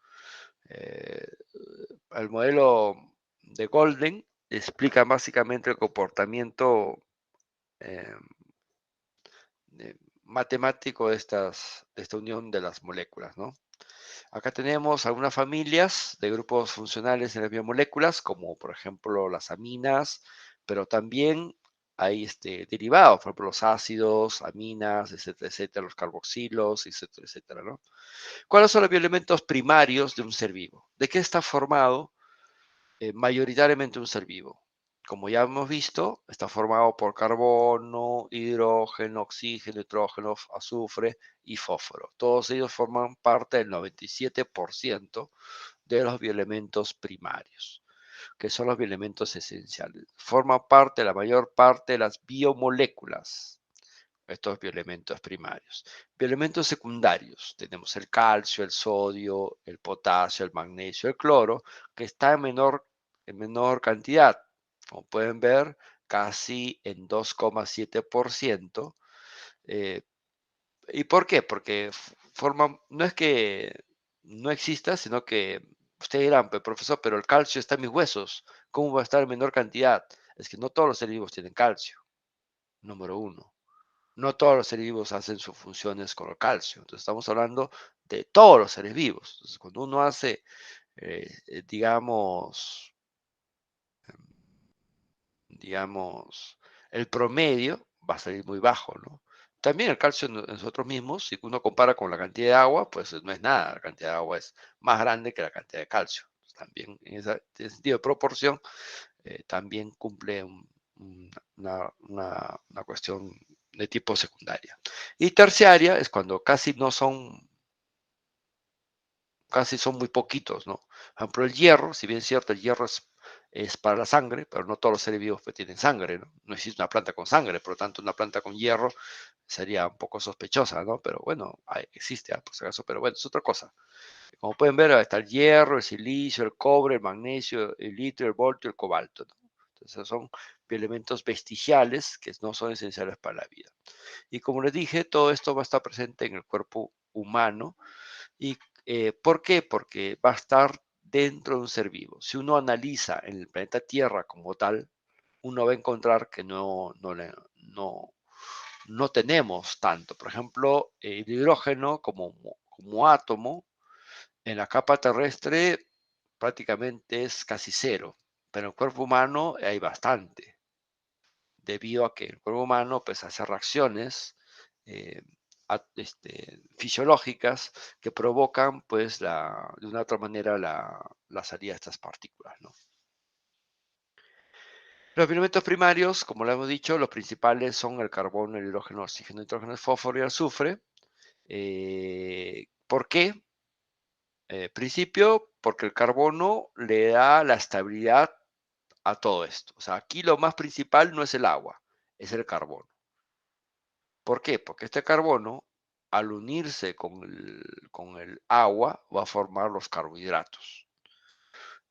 El modelo de Golden explica básicamente el comportamiento eh, matemático de esta unión de las moléculas, ¿no? Acá tenemos algunas familias de grupos funcionales en las biomoléculas, como por ejemplo las aminas, pero también hay derivados, por ejemplo los ácidos, aminas, etcétera, etcétera, los carboxilos, etcétera, etcétera, ¿no? ¿Cuáles son los bioelementos primarios de un ser vivo? ¿De qué está formado mayoritariamente un ser vivo? Como ya hemos visto, está formado por carbono, hidrógeno, oxígeno, nitrógeno, azufre y fósforo. Todos ellos forman parte del 97% de los bioelementos primarios, que son los bioelementos esenciales. Forman parte, la mayor parte de las biomoléculas, estos bioelementos primarios. Bioelementos secundarios, tenemos el calcio, el sodio, el potasio, el magnesio, el cloro, que está en menor cantidad. Como pueden ver, casi en 2,7%. ¿Y por qué? Porque no es que no exista, sino que ustedes dirán, profesor, pero el calcio está en mis huesos, ¿cómo va a estar en menor cantidad? Es que no todos los seres vivos tienen calcio, número uno. No todos los seres vivos hacen sus funciones con el calcio. Entonces estamos hablando de todos los seres vivos. Entonces cuando uno hace, digamos, el promedio, va a salir muy bajo, ¿no? También el calcio en nosotros mismos, si uno compara con la cantidad de agua, pues no es nada. La cantidad de agua es más grande que la cantidad de calcio. También en ese sentido de proporción, también cumple una cuestión de tipo secundaria. Y terciaria es cuando casi son muy poquitos, ¿no? Por ejemplo, el hierro, si bien es cierto, el hierro es para la sangre, pero no todos los seres vivos pues, tienen sangre, ¿no? No existe una planta con sangre, por lo tanto, una planta con hierro sería un poco sospechosa, ¿no? Pero bueno, existe, por si acaso, pero bueno, es otra cosa. Como pueden ver, está el hierro, el silicio, el cobre, el magnesio, el litio, el voltio, el cobalto, ¿no? Entonces, son elementos vestigiales que no son esenciales para la vida. Y como les dije, todo esto va a estar presente en el cuerpo humano. ¿Y por qué? Porque va a estar dentro de un ser vivo. Si uno analiza en el planeta Tierra como tal, uno va a encontrar que no tenemos tanto. Por ejemplo, el hidrógeno como átomo en la capa terrestre prácticamente es casi cero, pero en el cuerpo humano hay bastante, debido a que el cuerpo humano pues, hace reacciones eh, fisiológicas que provocan pues, de una u otra manera la salida de estas partículas, ¿no? Los elementos primarios, como lo hemos dicho, los principales son el carbono, el hidrógeno, el oxígeno, el nitrógeno, el fósforo y el azufre. ¿Por qué? Principio, porque el carbono le da la estabilidad a todo esto. O sea, aquí lo más principal no es el agua, es el carbono. ¿Por qué? Porque este carbono, al unirse con el agua, va a formar los carbohidratos.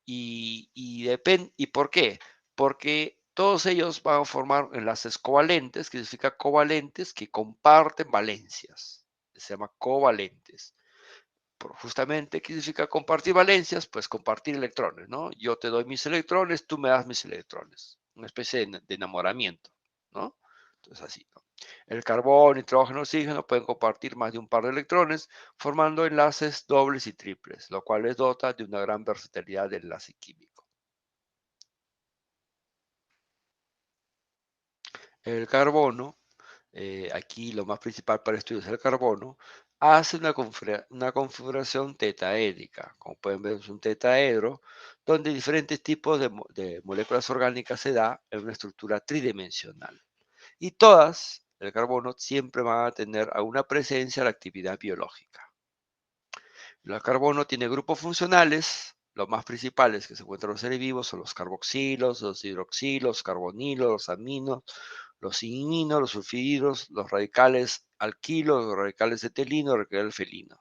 ¿Y por qué? Porque todos ellos van a formar enlaces covalentes, que significa covalentes que comparten valencias. Se llama covalentes. Justamente, ¿qué significa compartir valencias? Pues compartir electrones, ¿no? Yo te doy mis electrones, tú me das mis electrones. Una especie de enamoramiento, ¿no? Entonces así, ¿no? El carbón, nitrógeno, oxígeno pueden compartir más de un par de electrones, formando enlaces dobles y triples, lo cual les dota de una gran versatilidad de enlace químico. El carbono, aquí lo más principal para estudios es el carbono, hace una configuración tetaédrica. Como pueden ver, es un tetraedro, donde diferentes tipos de moléculas orgánicas se da en una estructura tridimensional. Y todas, el carbono, siempre van a tener alguna presencia de la actividad biológica. El carbono tiene grupos funcionales. Los más principales que se encuentran en los seres vivos son los carboxilos, los hidroxilos, los carbonilos, los aminos, los iminos, los sulfidos, los radicales alquilos, los radicales etilinos, los radicales felinos.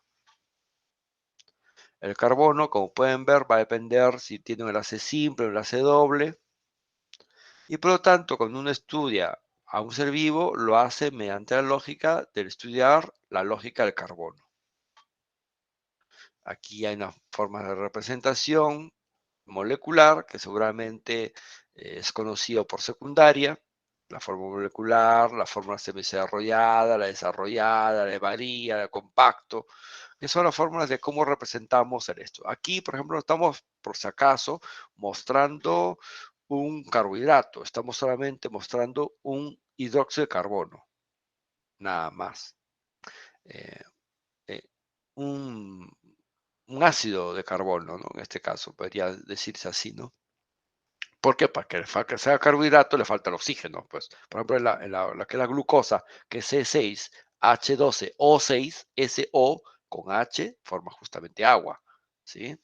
El carbono, como pueden ver, va a depender si tiene un enlace simple o un enlace doble. Y por lo tanto, cuando uno estudia a un ser vivo, lo hace mediante la lógica de estudiar la lógica del carbono. Aquí hay una forma de representación molecular que seguramente es conocido por secundaria. La forma molecular, la forma semidesarrollada, la desarrollada, la de varilla, la compacto, que son las fórmulas de cómo representamos esto. Aquí, por ejemplo, estamos, por si acaso, mostrando un carbohidrato. Estamos solamente mostrando un hidróxido de carbono, nada más. Eh, eh, un, un ácido de carbono, ¿no? En este caso, podría decirse así, ¿no? ¿Por qué? Para que sea carbohidrato le falta el oxígeno, pues. Por ejemplo, la que es la glucosa, que es C6, H12O6, SO con H, forma justamente agua, ¿sí?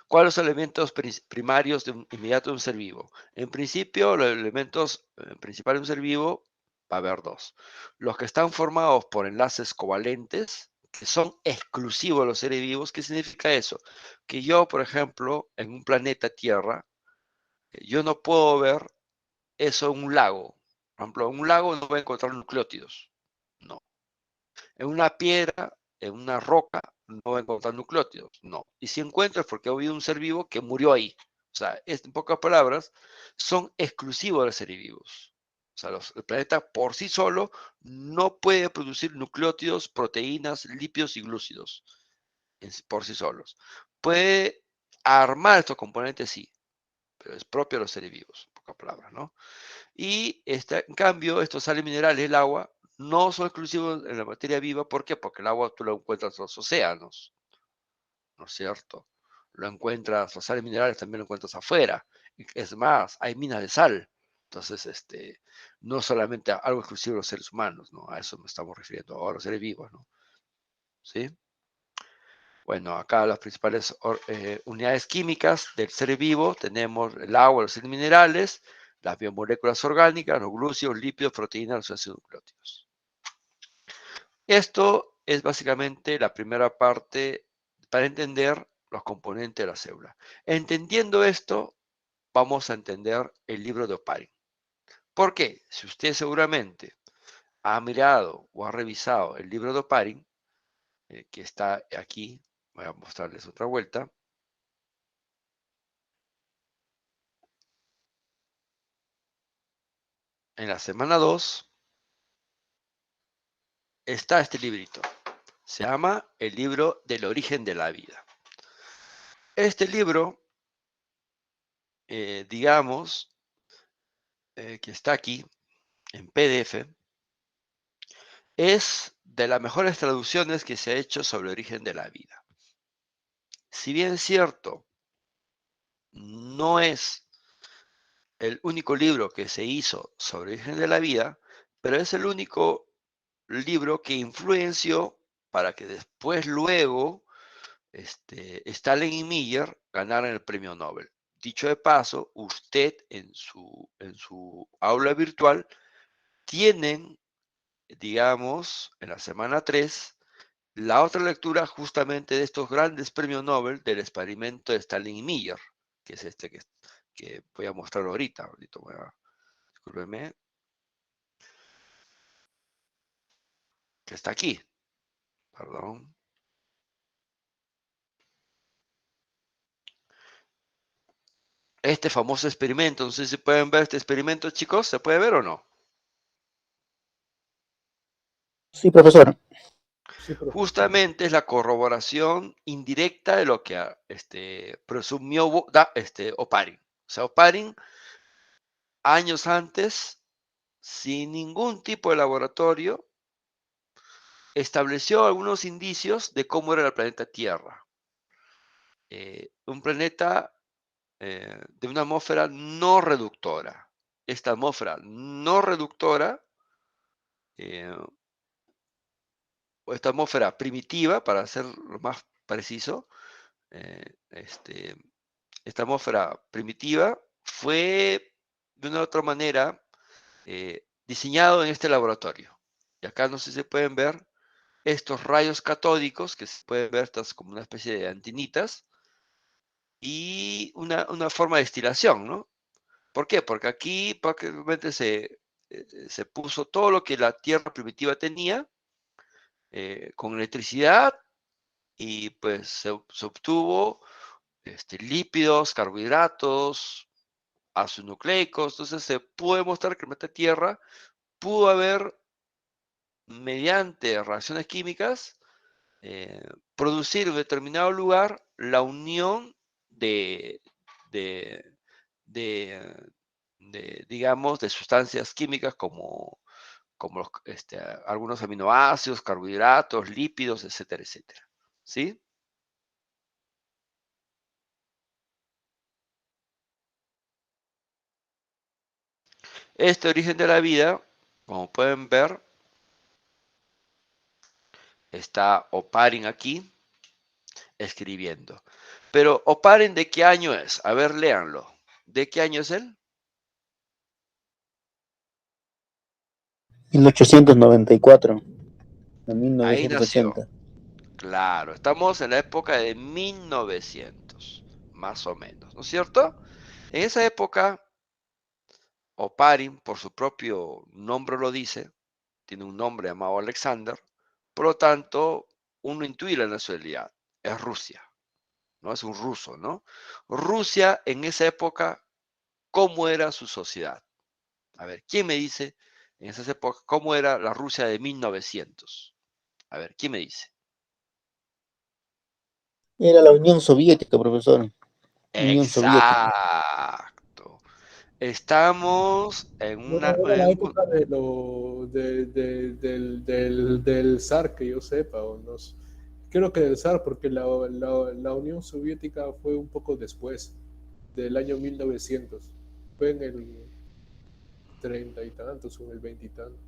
¿Cuáles son los elementos primarios inmediatos de un ser vivo? En principio, los elementos principales de un ser vivo va a haber dos. Los que están formados por enlaces covalentes, que son exclusivos de los seres vivos. ¿Qué significa eso? Que yo, por ejemplo, en un planeta Tierra, yo no puedo ver eso en un lago. Por ejemplo, en un lago no voy a encontrar nucleótidos. No. En una piedra, en una roca, no voy a encontrar nucleótidos. No. Y si encuentro es porque ha habido un ser vivo que murió ahí. O sea, en pocas palabras, son exclusivos de los seres vivos. O sea, el planeta por sí solo no puede producir nucleótidos, proteínas, lípidos y glúcidos por sí solos. Puede armar estos componentes, sí, pero es propio de los seres vivos, en pocas palabras, ¿no? Y en cambio, estos sales minerales, el agua, no son exclusivos en la materia viva. ¿Por qué? Porque el agua tú lo encuentras en los océanos, ¿no es cierto? Lo encuentras, los sales minerales también lo encuentras afuera. Es más, hay minas de sal. Entonces, no solamente algo exclusivo de los seres humanos, ¿no? A eso nos estamos refiriendo ahora, los seres vivos, ¿no? ¿Sí? Bueno, acá las principales unidades químicas del ser vivo tenemos el agua, los minerales, las biomoléculas orgánicas, los glúcidos, lípidos, proteínas, los ácidos nucleótidos. Esto es básicamente la primera parte para entender los componentes de la célula. Entendiendo esto, vamos a entender el libro de Oparin. ¿Por qué? Si usted seguramente ha mirado o ha revisado el libro de Oparin, que está aquí, voy a mostrarles otra vuelta. En la semana 2 está este librito. Se llama El libro del origen de la vida. Este libro, digamos, que está aquí en PDF, es de las mejores traducciones que se ha hecho sobre el origen de la vida. Si bien es cierto, no es el único libro que se hizo sobre el origen de la vida, pero es el único libro que influenció para que después, luego, Stalin y Miller ganaran el premio Nobel. Dicho de paso, usted en su aula virtual tienen, digamos, en la semana 3, la otra lectura justamente de estos grandes premios Nobel del experimento de Stalin y Miller, que es este que voy a mostrar ahorita. Discúlpeme, que está aquí. Perdón. Este famoso experimento, no sé si pueden ver este experimento, chicos, ¿se puede ver o no? Sí, profesor. Justamente es la corroboración indirecta de lo que presumió Oparin. O sea, Oparin, años antes, sin ningún tipo de laboratorio, estableció algunos indicios de cómo era el planeta Tierra. Un planeta de una atmósfera no reductora. Esta atmósfera no reductora, o esta atmósfera primitiva, para ser lo más preciso, esta atmósfera primitiva fue de una u otra manera diseñado en este laboratorio. Y acá no sé si se pueden ver estos rayos catódicos, que se pueden ver estas como una especie de antenitas, y una forma de destilación, ¿no? ¿Por qué? Porque aquí prácticamente se puso todo lo que la Tierra primitiva tenía con electricidad, y pues se obtuvo lípidos, carbohidratos, ácidos nucleicos. Entonces se pudo demostrar que el planeta Tierra pudo haber mediante reacciones químicas, producir en determinado lugar la unión de, de, de, digamos, de sustancias químicas como algunos aminoácidos, carbohidratos, lípidos, etcétera, etcétera. ¿Sí? Este origen de la vida, como pueden ver, está Oparin aquí escribiendo. Pero Oparin, ¿de qué año es? A ver, léanlo. ¿De qué año es él? 1894 a Ahí nació. 1980. Claro, estamos en la época de 1900, más o menos, ¿no es cierto? En esa época, Oparin, por su propio nombre lo dice, tiene un nombre llamado Alexander, por lo tanto, uno intuye la nacionalidad, es Rusia, ¿no? Es un ruso, ¿no? Rusia en esa época, ¿cómo era su sociedad? A ver, ¿quién me dice en esas épocas cómo era la Rusia de 1900? A ver, ¿quién me dice? Era la Unión Soviética, profesor. Unión Soviética. Exacto. Estamos en No, una... era la época de del zar, que yo sepa, o no sé. Creo que del zar, porque la Unión Soviética fue un poco después, del año 1900. Fue en el 30 y tantos, o en el 20 y tantos.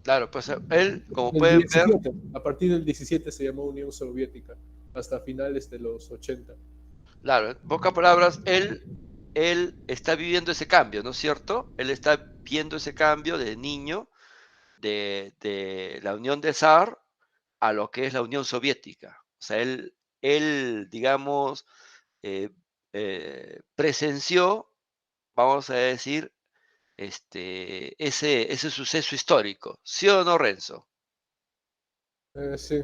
Claro, pues él, como El pueden ver, 17, a partir del 17 se llamó Unión Soviética, hasta finales de los 80. claro, en pocas palabras, él está viviendo ese cambio, ¿no es cierto? Él está viendo ese cambio de niño de la Unión de Zar a lo que es la Unión Soviética. O sea, él digamos, eh, presenció, vamos a decir, ese suceso histórico. ¿Sí o no, Renzo? Sí.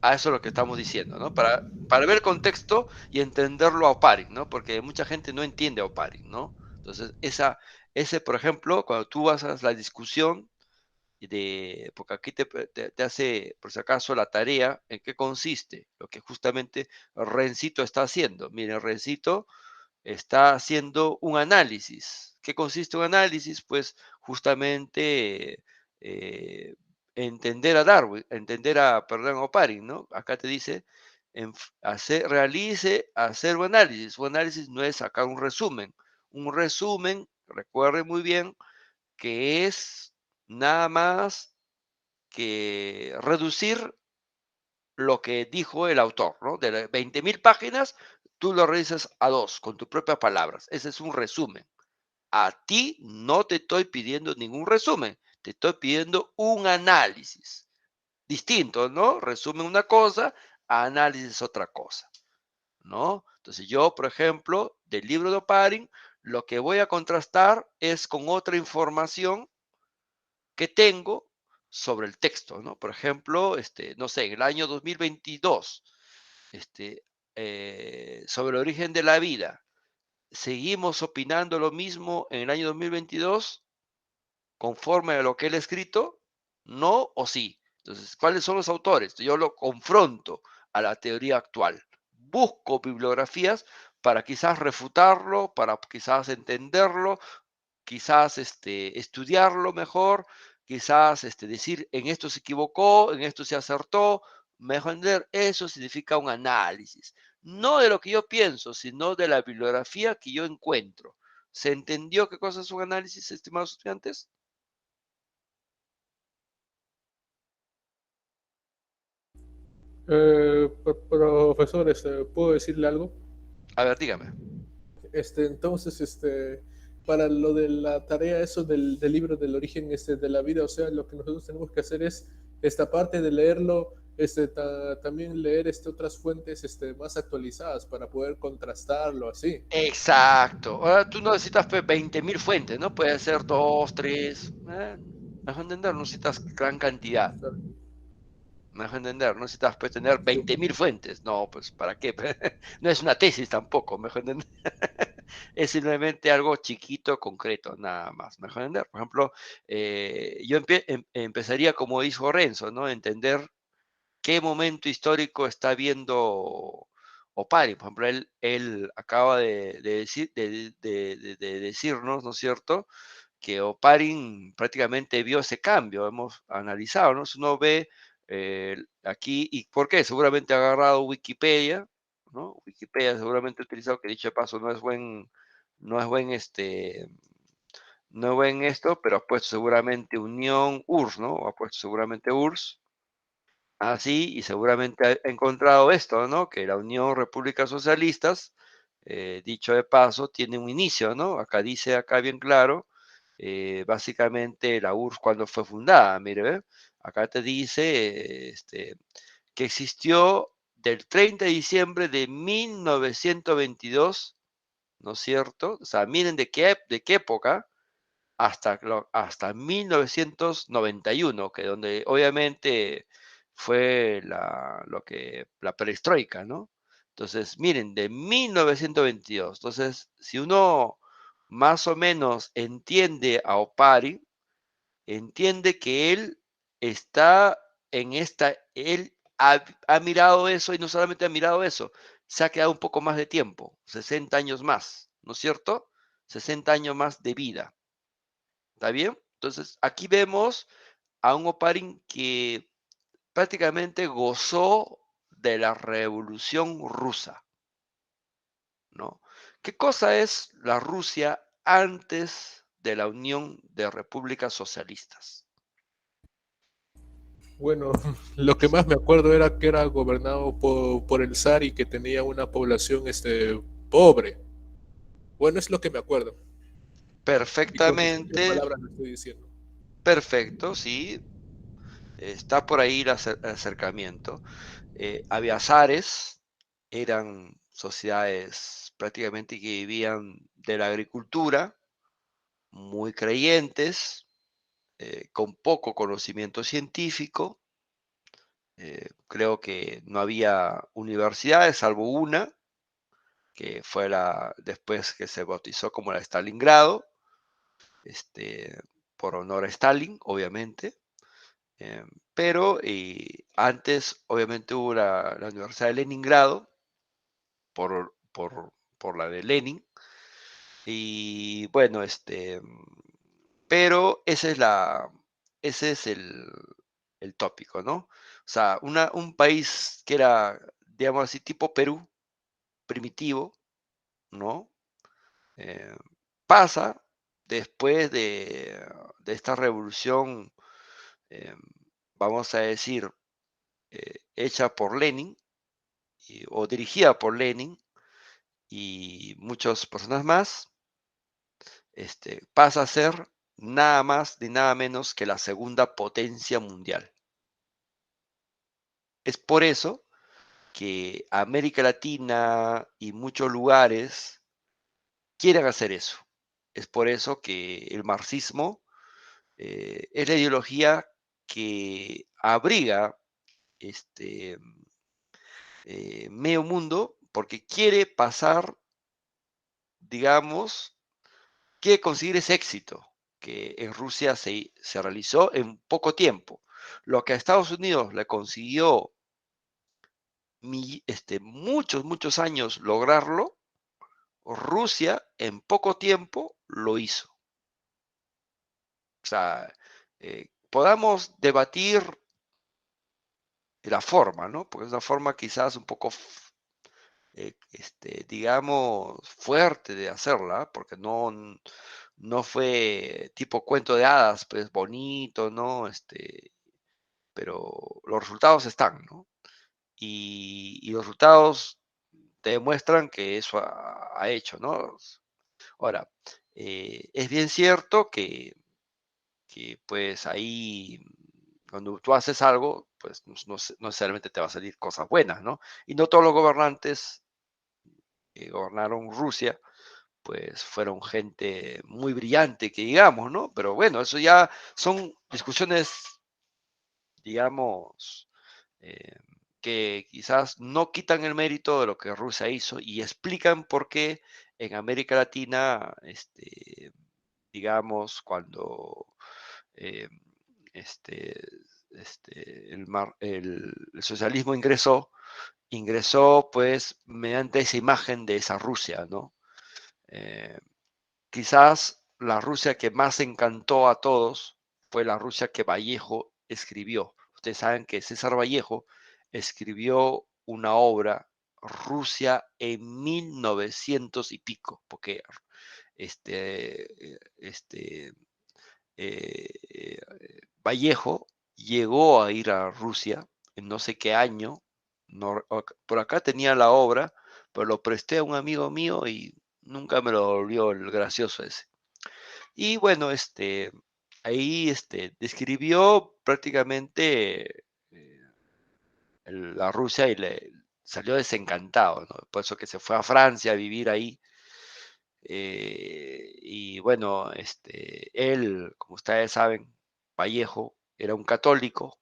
A eso es lo que estamos diciendo, ¿no? Para ver el contexto y entenderlo a Oparin, ¿no? Porque mucha gente no entiende a Oparin, ¿no? Entonces, ese, por ejemplo, cuando tú vas a la discusión porque aquí te hace, por si acaso, la tarea, ¿en qué consiste? Lo que justamente Rencito está haciendo. Miren, Rencito está haciendo un análisis. ¿Qué consiste un análisis? Pues justamente entender a Darwin, perdón, a Oparin, ¿no? Acá te dice, hacer un análisis. Un análisis no es sacar un resumen. Un resumen, recuerde muy bien, que es nada más que reducir lo que dijo el autor, ¿no? De las 20.000 páginas, tú lo reduces a 2, con tus propias palabras. Ese es un resumen. A ti no te estoy pidiendo ningún resumen, te estoy pidiendo un análisis. Distinto, ¿no? Resumen una cosa, análisis otra cosa, ¿no? Entonces yo, por ejemplo, del libro de Oparin, lo que voy a contrastar es con otra información que tengo sobre el texto, ¿no? Por ejemplo, no sé, en el año 2022, sobre el origen de la vida, ¿seguimos opinando lo mismo en el año 2022 conforme a lo que él ha escrito? ¿No o sí? Entonces, ¿cuáles son los autores? Yo lo confronto a la teoría actual. Busco bibliografías para quizás refutarlo, para quizás entenderlo, quizás estudiarlo mejor, quizás decir en esto se equivocó, en esto se acertó, mejor entender, eso significa un análisis, no de lo que yo pienso, sino de la bibliografía que yo encuentro. ¿Se entendió qué cosa es un análisis, estimados estudiantes? Profesor, ¿puedo decirle algo? A ver, dígame. Entonces, para lo de la tarea, eso del libro del origen de la vida, o sea, lo que nosotros tenemos que hacer es, esta parte de leerlo, también leer otras fuentes más actualizadas para poder contrastarlo así. Exacto. Ahora tú no necesitas 20.000 fuentes, ¿no? Puede ser 2, 3. Mejor entender, no necesitas gran cantidad. Mejor entender, no necesitas pues, tener 20.000 fuentes. No, pues ¿para qué? No es una tesis tampoco, mejor entender. es simplemente algo chiquito, concreto, nada más. ¿Me dejo entender? Por ejemplo, yo empezaría como dijo Renzo, ¿no? Entender qué momento histórico está viendo Opari. Por ejemplo, él acaba de decirnos, ¿no es cierto?, que Oparin prácticamente vio ese cambio, hemos analizado, ¿no? Si uno ve aquí, ¿y por qué? Seguramente ha agarrado Wikipedia, ¿no? Wikipedia seguramente ha utilizado, que dicho de paso no es buen, no es buen esto, pero ha puesto seguramente Unión URSS, ¿no? Ha puesto seguramente URSS, así, y seguramente ha encontrado esto, ¿no? Que la Unión Repúblicas Socialistas, dicho de paso, tiene un inicio, ¿no? Acá dice, acá bien claro, básicamente la URSS cuando fue fundada, mire, ¿ve? Acá te dice que existió del 30 de diciembre de 1922, ¿no es cierto? O sea, miren de qué época, hasta 1991, que donde obviamente fue la perestroika, ¿no? Entonces, miren, de 1922. Entonces, si uno más o menos entiende a Opari, entiende que él está él ha mirado eso y no solamente ha mirado eso, se ha quedado un poco más de tiempo, 60 años más, ¿no es cierto? 60 años más de vida. ¿Está bien? Entonces, aquí vemos a un Oparin que prácticamente gozó de la Revolución Rusa, ¿no? ¿Qué cosa es la Rusia antes de la Unión de Repúblicas Socialistas? Bueno, lo que más me acuerdo era que era gobernado por el zar y que tenía una población pobre. Bueno, es lo que me acuerdo. Y con mis propias Perfectamente, palabras lo estoy diciendo. perfecto, sí, está por ahí el acercamiento. Había zares, eran sociedades prácticamente que vivían de la agricultura, muy creyentes, con poco conocimiento científico. Creo que no había universidades, salvo una, que fue después que se bautizó como la Stalingrado, este, por honor a Stalin, obviamente. Eh, pero antes, obviamente, hubo la Universidad de Leningrado, por la de Lenin. Y bueno, pero ese es el tópico, ¿no? O sea, un país que era, digamos así, tipo Perú, primitivo, ¿no? Eh, pasa después de esta revolución, eh, vamos a decir, hecha por Lenin o dirigida por Lenin y muchas personas más, pasa a ser nada más ni nada menos que la segunda potencia mundial. Es por eso que América Latina y muchos lugares quieren hacer eso. Es por eso que el marxismo es la ideología que abriga este medio mundo porque quiere pasar, digamos, quiere conseguir ese éxito que en Rusia se realizó en poco tiempo. Lo que a Estados Unidos le consiguió muchos, muchos años lograrlo, Rusia en poco tiempo lo hizo. O sea, podamos debatir la forma, ¿no? Porque es una forma quizás un poco, digamos, fuerte de hacerla, porque no fue tipo cuento de hadas, pues bonito, ¿no? Pero los resultados están, ¿no? Y los resultados te demuestran que eso ha hecho, ¿no? Ahora, es bien cierto que pues ahí, cuando tú haces algo, pues no necesariamente te va a salir cosas buenas, ¿no? Y no todos los gobernantes que gobernaron Rusia, pues fueron gente muy brillante, que digamos, ¿no? Pero bueno, eso ya son discusiones, digamos, eh, que quizás no quitan el mérito de lo que Rusia hizo y explican por qué en América Latina, digamos, cuando eh, este, el socialismo ingresó pues mediante esa imagen de esa Rusia, ¿no? Quizás la Rusia que más encantó a todos fue la Rusia que Vallejo escribió. Ustedes saben que César Vallejo escribió una obra, Rusia en 1900 y pico, porque Vallejo llegó a ir a Rusia en no sé qué año. Por acá tenía la obra, pero lo presté a un amigo mío y nunca me lo volvió el gracioso ese. Y bueno, ahí describió prácticamente la Rusia y le salió desencantado, ¿no? Por eso que se fue a Francia a vivir ahí. Y bueno, él, como ustedes saben, Vallejo, era un católico.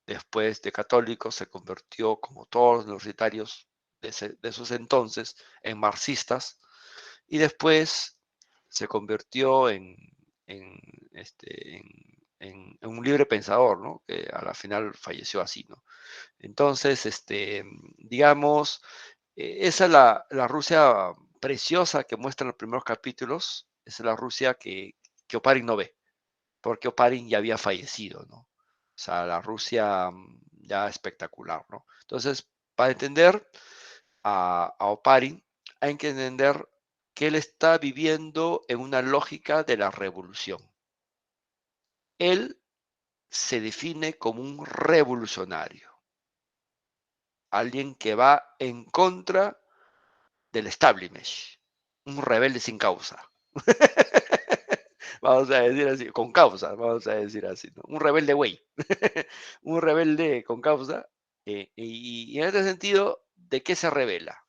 Después de católico se convirtió, como todos los universitarios de esos entonces, en marxistas. Y después se convirtió en, en un libre pensador, ¿no? Que a la final falleció así, ¿no? Entonces, digamos, esa es la Rusia preciosa que muestran los primeros capítulos, esa es la Rusia que Oparin no ve, porque Oparin ya había fallecido, ¿no? O sea, la Rusia ya espectacular, ¿no? Entonces, para entender a Oparin, hay que entender que él está viviendo en una lógica de la revolución. Él se define como un revolucionario, alguien que va en contra del establishment, un rebelde sin causa. Vamos a decir así, con causa, vamos a decir así, ¿no? Un rebelde güey, un rebelde con causa. Y en este sentido, ¿de qué se revela?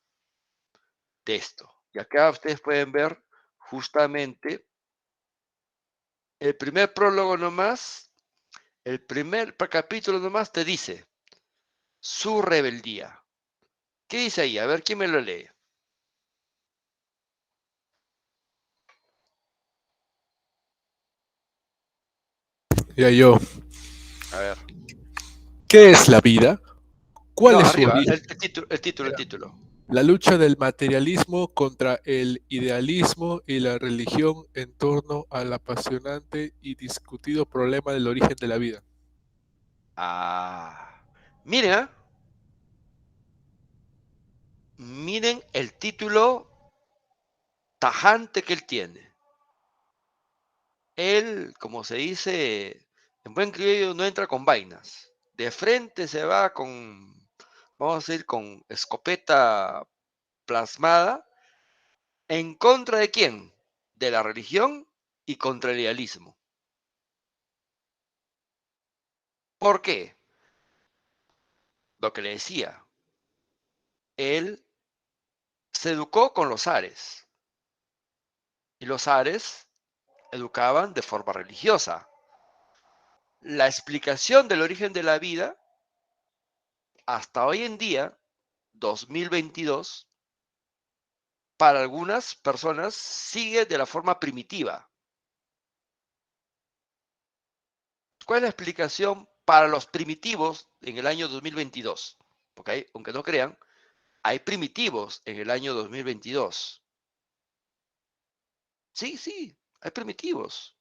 De esto. Y acá ustedes pueden ver justamente el primer prólogo nomás, el primer capítulo nomás te dice su rebeldía. ¿Qué dice ahí? A ver, ¿quién me lo lee? Ya yo. A ver. ¿Qué es la vida? ¿Cuál No, es su arriba, origen? el título. La lucha del materialismo contra el idealismo y la religión en torno al apasionante y discutido problema del origen de la vida. Ah, miren, ¿ah? Miren el título tajante que él tiene. Él, como se dice, en buen criollo no entra con vainas. De frente se va con, vamos a decir, con escopeta plasmada. ¿En contra de quién? De la religión y contra el idealismo. ¿Por qué? Lo que le decía. Él se educó con los zares. Y los zares educaban de forma religiosa. La explicación del origen de la vida, hasta hoy en día, 2022, para algunas personas sigue de la forma primitiva. ¿Cuál es la explicación para los primitivos en el año 2022? Porque aunque no crean, hay primitivos en el año 2022. Sí, hay primitivos.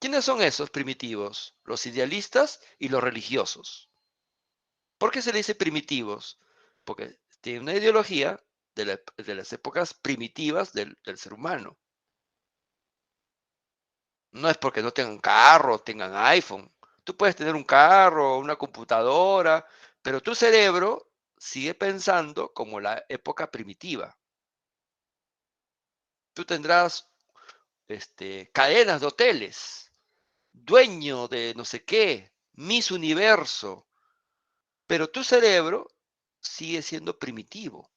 ¿Quiénes son esos primitivos? Los idealistas y los religiosos. ¿Por qué se le dice primitivos? Porque tiene una ideología de las épocas primitivas del ser humano. No es porque no tengan carro, tengan iPhone. Tú puedes tener un carro, una computadora, pero tu cerebro sigue pensando como la época primitiva. Tú tendrás cadenas de hoteles, dueño de no sé qué, Miss Universo, pero tu cerebro sigue siendo primitivo.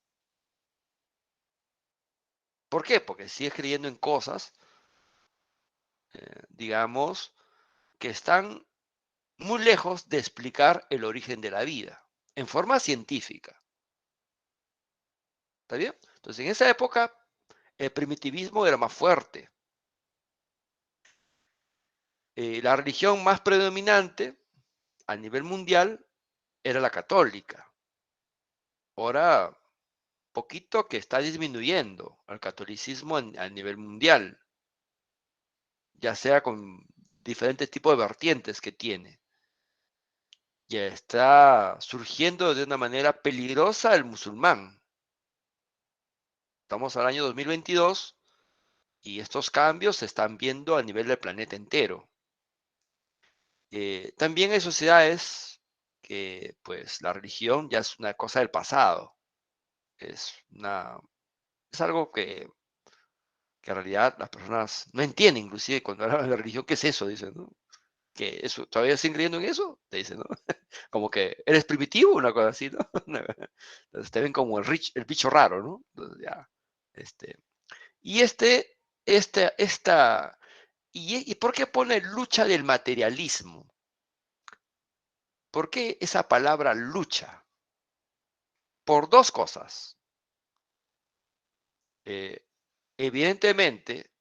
¿Por qué? Porque sigues creyendo en cosas, digamos, que están muy lejos de explicar el origen de la vida, en forma científica. ¿Está bien? Entonces, en esa época, el primitivismo era más fuerte. La religión más predominante a nivel mundial era la católica. Ahora, poquito que está disminuyendo el catolicismo a nivel mundial, ya sea con diferentes tipos de vertientes que tiene. Ya está surgiendo de una manera peligrosa el musulmán. Estamos al año 2022 y estos cambios se están viendo a nivel del planeta entero. También hay sociedades que pues la religión ya es una cosa del pasado. Es algo que en realidad las personas no entienden, inclusive cuando hablan de religión, ¿qué es eso? Dicen, ¿no? ¿Que eso, todavía siguen creyendo en eso? Te dicen, ¿no? Como que eres primitivo, una cosa así, ¿no? Entonces te ven como el bicho raro, ¿no? Entonces ya, y ¿y por qué pone lucha del materialismo? ¿Por qué esa palabra lucha? Por dos cosas. Evidentemente,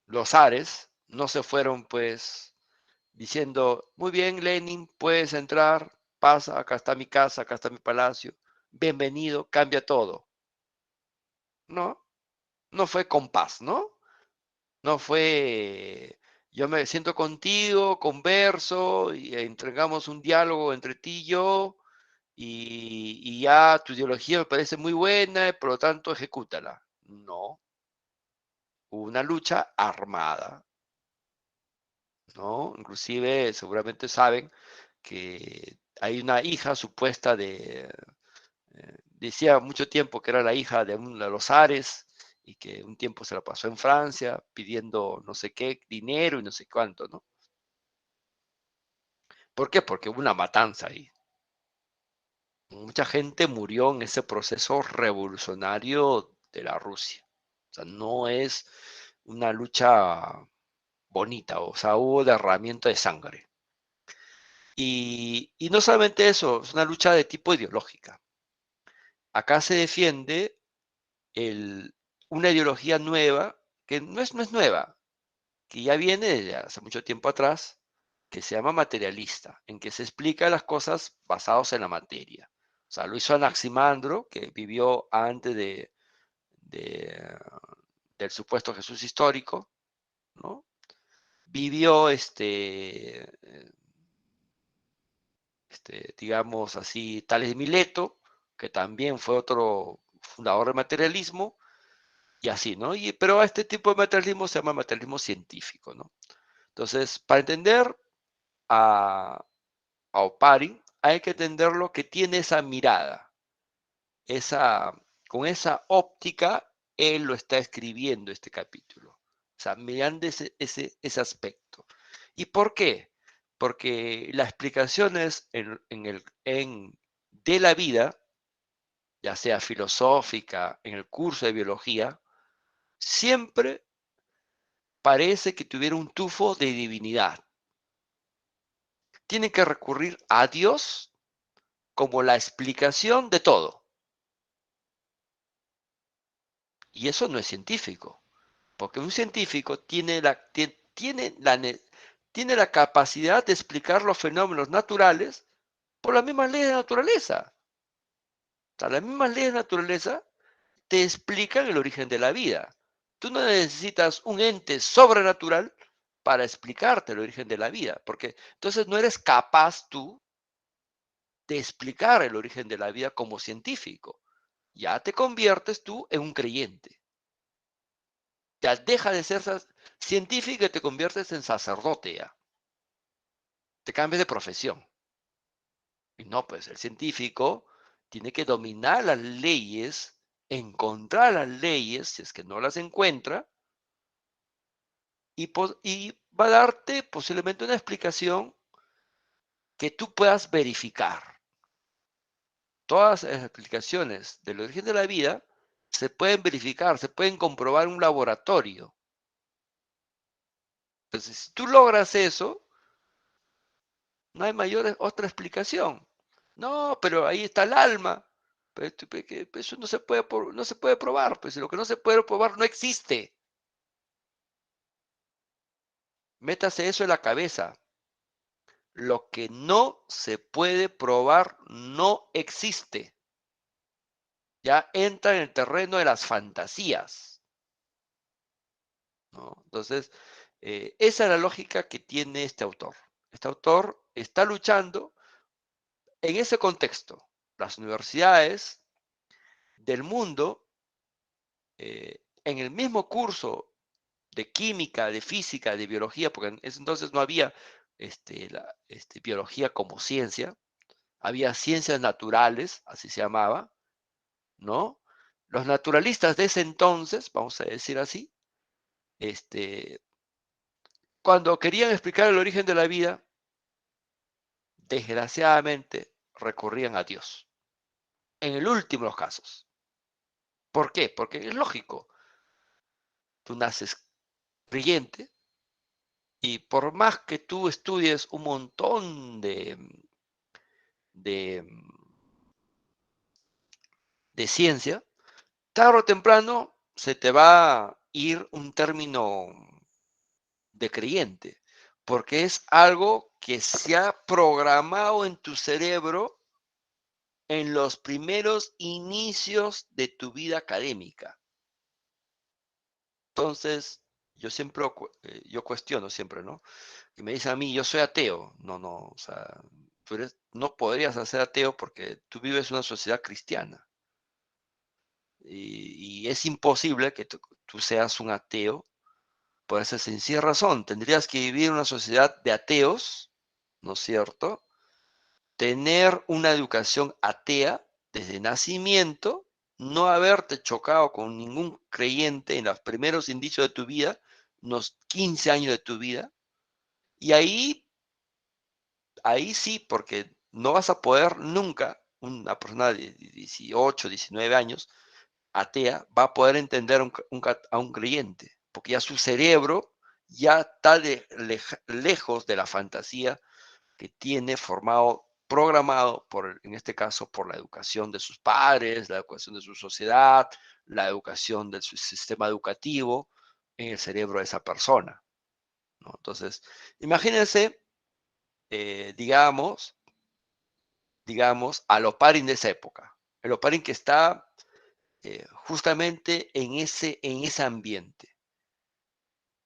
los ares no se fueron pues diciendo, muy bien, Lenin, puedes entrar, pasa, acá está mi casa, acá está mi palacio, bienvenido, cambia todo. No, no fue con paz, ¿no? No fue, yo me siento contigo, converso, y entregamos un diálogo entre ti y yo, y ya tu ideología me parece muy buena, por lo tanto, ejecútala. No, hubo una lucha armada, ¿no? Inclusive, seguramente saben que hay una hija supuesta decía mucho tiempo que era la hija de uno de los zares y que un tiempo se la pasó en Francia pidiendo no sé qué dinero y no sé cuánto, ¿no? ¿Por qué? Porque hubo una matanza ahí. Mucha gente murió en ese proceso revolucionario de la Rusia. O sea, no es una lucha bonita, o sea, hubo derramamiento de sangre. Y no solamente eso, es una lucha de tipo ideológica. Acá se defiende una ideología nueva, que no es nueva, que ya viene desde hace mucho tiempo atrás, que se llama materialista, en que se explica las cosas basadas en la materia. O sea, lo hizo Anaximandro, que vivió antes del supuesto Jesús histórico, ¿no? Vivió digamos así, Tales de Mileto, que también fue otro fundador del materialismo, y así, ¿no? Pero a este tipo de materialismo se llama materialismo científico, ¿no? Entonces, para entender a Oparin, hay que entender lo que tiene esa mirada, con esa óptica, él lo está escribiendo este capítulo. O sea, mirando ese aspecto. ¿Y por qué? Porque las explicaciones de la vida, ya sea filosófica, en el curso de biología, siempre parece que tuviera un tufo de divinidad. Tienen que recurrir a Dios como la explicación de todo. Y eso no es científico, porque un científico tiene la capacidad de explicar los fenómenos naturales por las mismas leyes de la naturaleza. O sea, las mismas leyes de la naturaleza te explican el origen de la vida. Tú no necesitas un ente sobrenatural para explicarte el origen de la vida, porque entonces no eres capaz tú de explicar el origen de la vida como científico. Ya te conviertes tú en un creyente. Ya deja de ser científico y te conviertes en sacerdote ya. Te cambias de profesión. Y no, pues el científico tiene que dominar las leyes, encontrar las leyes, si es que no las encuentra, y va a darte posiblemente una explicación que tú puedas verificar. Todas las explicaciones del origen de la vida se pueden verificar, se pueden comprobar en un laboratorio. Entonces, si tú logras eso, no hay otra explicación. No, pero ahí está el alma. Pero eso no se puede, no se puede probar, pues lo que no se puede probar no existe. Métase eso en la cabeza. Lo que no se puede probar no existe. Ya entra en el terreno de las fantasías, ¿no? Entonces, esa es la lógica que tiene este autor. Este autor está luchando en ese contexto. Las universidades del mundo, en el mismo curso de química, de física, de biología, porque en ese entonces no había biología como ciencia, había ciencias naturales, así se llamaba, ¿no? Los naturalistas de ese entonces, vamos a decir así, cuando querían explicar el origen de la vida, desgraciadamente recurrían a Dios. En el último de los casos. ¿Por qué? Porque es lógico. Tú naces creyente y por más que tú estudies un montón de ciencia, tarde o temprano se te va a ir un término de creyente, porque es algo que se ha programado en tu cerebro en los primeros inicios de tu vida académica. Entonces, yo cuestiono siempre, ¿no? Y me dicen a mí, yo soy ateo. No, o sea, no podrías ser ateo porque tú vives en una sociedad cristiana. Y es imposible que tú seas un ateo por esa sencilla razón. Tendrías que vivir en una sociedad de ateos, ¿no es cierto? Tener una educación atea desde nacimiento, no haberte chocado con ningún creyente en los primeros indicios de tu vida, unos 15 años de tu vida, y ahí sí, porque no vas a poder nunca, una persona de 18, 19 años, atea, va a poder entender a un creyente, porque ya su cerebro ya está lejos de la fantasía que tiene formado, programado, en este caso, por la educación de sus padres, la educación de su sociedad, la educación de su sistema educativo en el cerebro de esa persona, ¿no? Entonces, imagínense, digamos, al Oparin de esa época. El Oparin que está justamente en ese ambiente.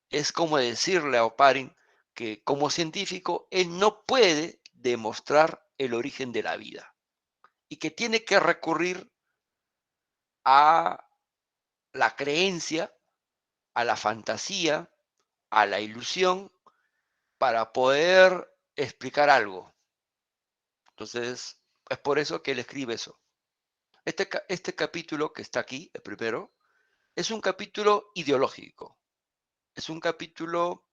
Es como decirle a Oparin que como científico él no puede demostrar el origen de la vida y que tiene que recurrir a la creencia, a la fantasía, a la ilusión para poder explicar algo. Entonces, es por eso que él escribe eso. Este capítulo que está aquí, el primero, es un capítulo ideológico. Es un capítulo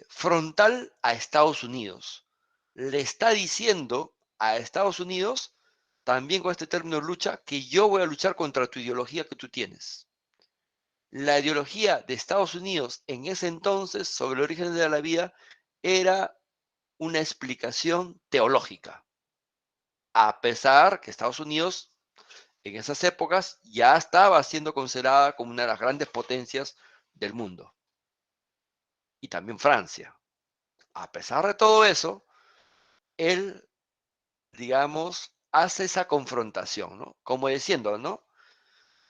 frontal a Estados Unidos. Le está diciendo a Estados Unidos, también con este término lucha, que yo voy a luchar contra tu ideología que tú tienes. La ideología de Estados Unidos en ese entonces sobre el origen de la vida era una explicación teológica, a pesar que Estados Unidos en esas épocas ya estaba siendo considerada como una de las grandes potencias del mundo. Y también Francia. A pesar de todo eso, él, digamos, hace esa confrontación, ¿no? Como diciendo, ¿no?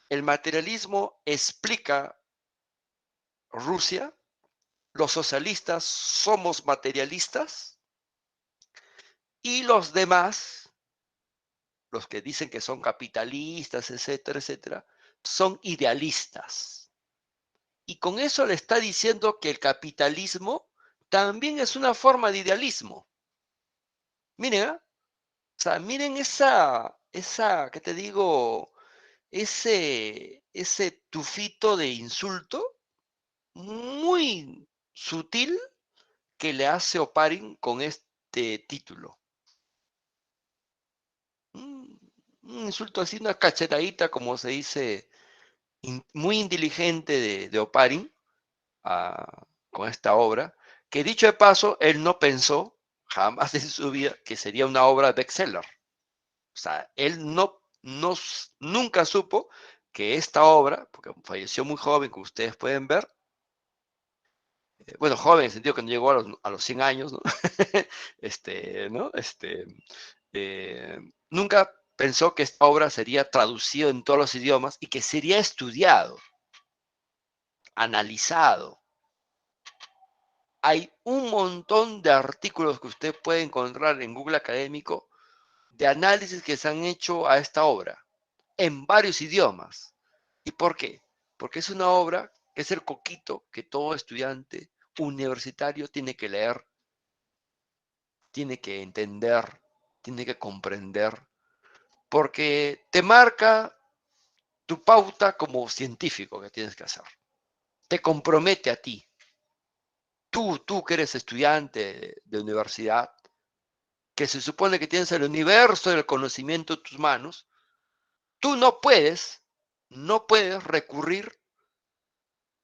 El materialismo explica Rusia, los socialistas somos materialistas y los demás, los que dicen que son capitalistas, etcétera, etcétera, son idealistas. Y con eso le está diciendo que el capitalismo también es una forma de idealismo. Miren, ¿eh? O sea, miren ¿qué te digo? Ese tufito de insulto muy sutil que le hace Oparin con este título. Un insulto así, una cachetadita, como se dice, muy inteligente de Oparin con esta obra, que dicho de paso, él no pensó jamás en su vida que sería una obra bestseller. O sea, él no nunca supo que esta obra, porque falleció muy joven, como ustedes pueden ver, bueno, joven en el sentido que no llegó a los 100 años, ¿no? ¿no? Nunca pensó que esta obra sería traducida en todos los idiomas y que sería estudiado, analizado. Hay un montón de artículos que usted puede encontrar en Google Académico de análisis que se han hecho a esta obra en varios idiomas. ¿Y por qué? Porque es una obra que es el coquito que todo estudiante universitario tiene que leer, tiene que entender, tiene que comprender, porque te marca tu pauta como científico que tienes que hacer. Te compromete a ti. Tú que eres estudiante de universidad, que se supone que tienes el universo del conocimiento en tus manos, tú no puedes recurrir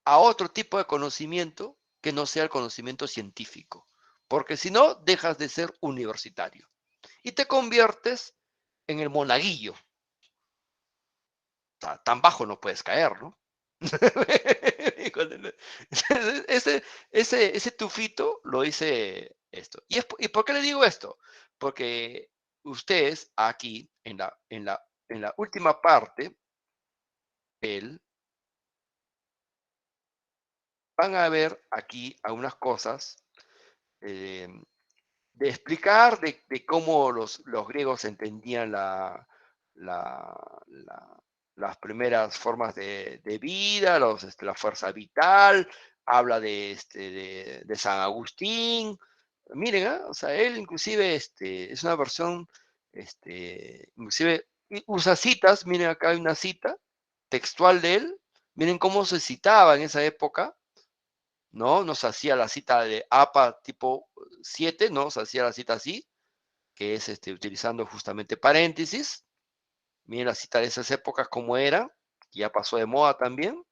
a otro tipo de conocimiento que no sea el conocimiento científico, porque si no, dejas de ser universitario y te conviertes en el monaguillo. Tan bajo no puedes caer, ¿no? ese tufito lo hice esto. ¿Y por qué le digo esto? Porque ustedes aquí, en la última parte, van a ver aquí algunas cosas de explicar de cómo los griegos entendían las primeras formas de vida, la fuerza vital, habla de San Agustín. Miren, o sea, él inclusive es una versión, inclusive usa citas, miren acá hay una cita textual de él, miren cómo se citaba en esa época, ¿no? Nos hacía la cita de APA tipo 7, ¿no? Se hacía la cita así, que es utilizando justamente paréntesis. Miren la cita de esas épocas como era, que ya pasó de moda también.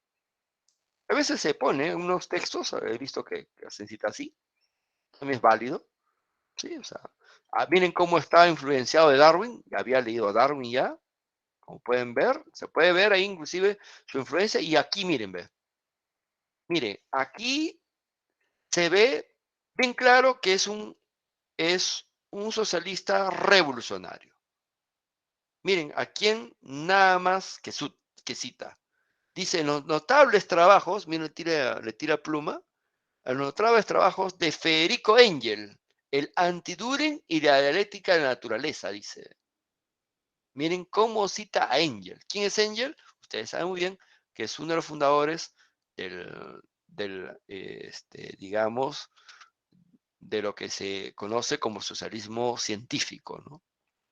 A veces se pone unos textos, he visto que hacen cita así, también es válido, ¿sí? O sea, miren cómo estaba influenciado de Darwin, ya había leído a Darwin ya, como pueden ver, se puede ver ahí inclusive su influencia, y aquí miren, ve. Miren, aquí se ve bien claro que es un socialista revolucionario. Miren, ¿a quién nada más que cita? Dice, en los notables trabajos, miren, le tira pluma, en los notables trabajos de Federico Engel, el anti-Düren y la dialéctica de la naturaleza, dice. Miren cómo cita a Engel. ¿Quién es Engel? Ustedes saben muy bien que es uno de los fundadores digamos, de lo que se conoce como socialismo científico, ¿no?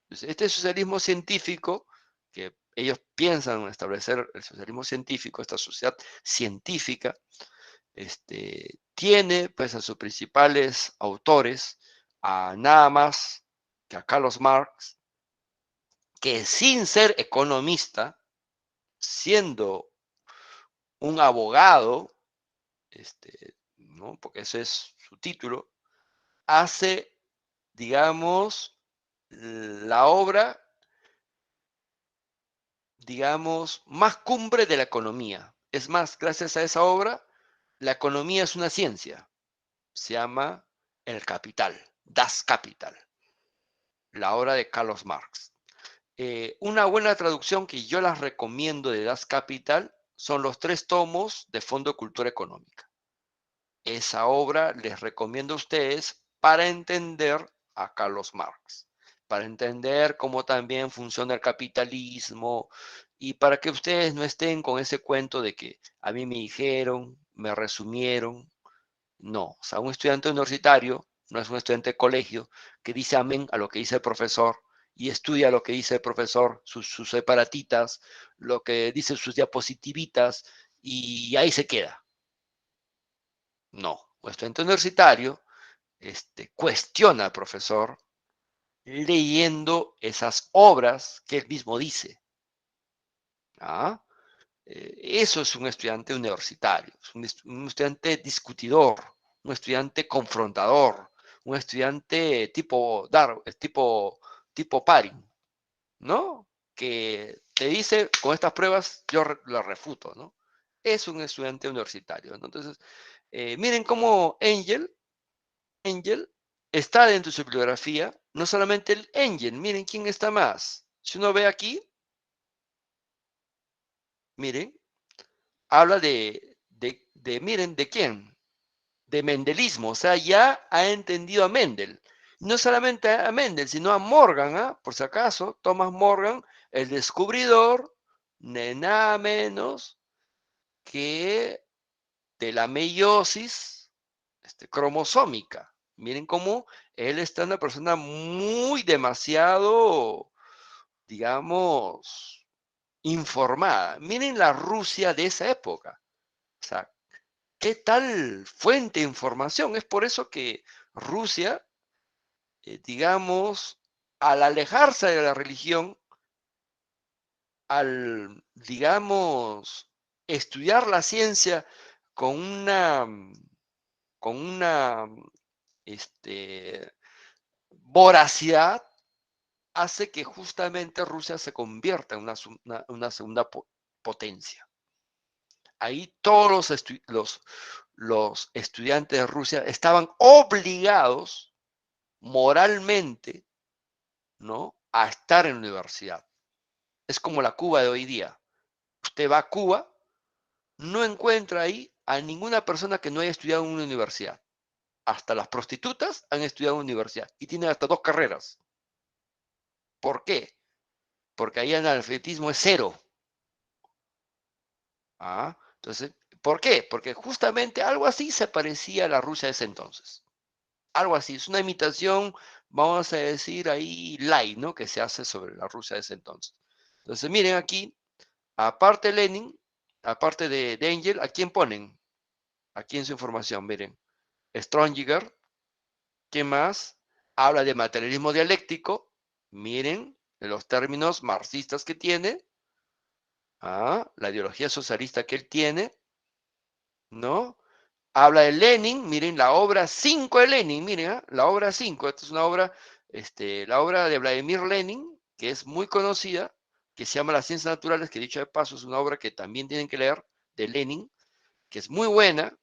Entonces, este socialismo científico, que ellos piensan establecer el socialismo científico, esta sociedad científica, tiene pues a sus principales autores, a nada más que a Carlos Marx, que sin ser economista, siendo un abogado, ¿no? Porque ese es su título, hace, digamos, la obra, digamos, más cumbre de la economía. Es más, gracias a esa obra, la economía es una ciencia. Se llama El Capital, Das Kapital, la obra de Carlos Marx. Una buena traducción que yo las recomiendo de Das Kapital son los 3 tomos de Fondo de Cultura Económica. Esa obra les recomiendo a ustedes para entender a Carlos Marx, para entender cómo también funciona el capitalismo y para que ustedes no estén con ese cuento de que a mí me dijeron, me resumieron. No, o sea, un estudiante universitario no es un estudiante de colegio que dice amén a lo que dice el profesor y estudia lo que dice el profesor, sus separatitas, lo que dice sus diapositivitas y ahí se queda. No, un estudiante universitario cuestiona al profesor leyendo esas obras que él mismo dice. ¿Ah? Eso es un estudiante universitario, es un estudiante discutidor, un estudiante confrontador, un estudiante tipo Paring, ¿no? que te dice, con estas pruebas yo lo refuto, ¿no? Es un estudiante universitario, ¿no? Entonces, miren cómo Engel está dentro de su bibliografía, no solamente el Engel, miren quién está más. Si uno ve aquí, miren, habla miren, ¿de quién? De mendelismo, o sea, ya ha entendido a Mendel. No solamente a Mendel, sino a Morgan, ¿ah? Por si acaso, Thomas Morgan, el descubridor de nada menos que de la meiosis cromosómica. Miren cómo él está una persona muy demasiado, digamos, informada. Miren la Rusia de esa época. O sea, ¿qué tal fuente de información? Es por eso que Rusia, digamos, al alejarse de la religión, al, digamos, estudiar la ciencia con una voracidad, hace que justamente Rusia se convierta en una segunda potencia. Ahí todos los estudiantes de Rusia estaban obligados moralmente, ¿no?, a estar en la universidad. Es como la Cuba de hoy día. Usted va a Cuba, no encuentra ahí a ninguna persona que no haya estudiado en una universidad. Hasta las prostitutas han estudiado en una universidad y tienen hasta 2 carreras. ¿Por qué? Porque ahí el analfabetismo es 0. Entonces, ¿por qué? Porque justamente algo así se parecía a la Rusia de ese entonces. Algo así, es una imitación, vamos a decir ahí, light, ¿no?, que se hace sobre la Rusia de ese entonces. Entonces, miren aquí, aparte de Lenin, aparte de Engel, ¿a quién ponen? Aquí en su información, miren. Strongiger, ¿qué más? Habla de materialismo dialéctico, miren los términos marxistas que tiene, la ideología socialista que él tiene, ¿no? Habla de Lenin, miren la obra 5 de Lenin, miren, la obra 5, esta es una obra, la obra de Vladimir Lenin, que es muy conocida, que se llama Las Ciencias Naturales, que dicho de paso es una obra que también tienen que leer, de Lenin, que es muy buena,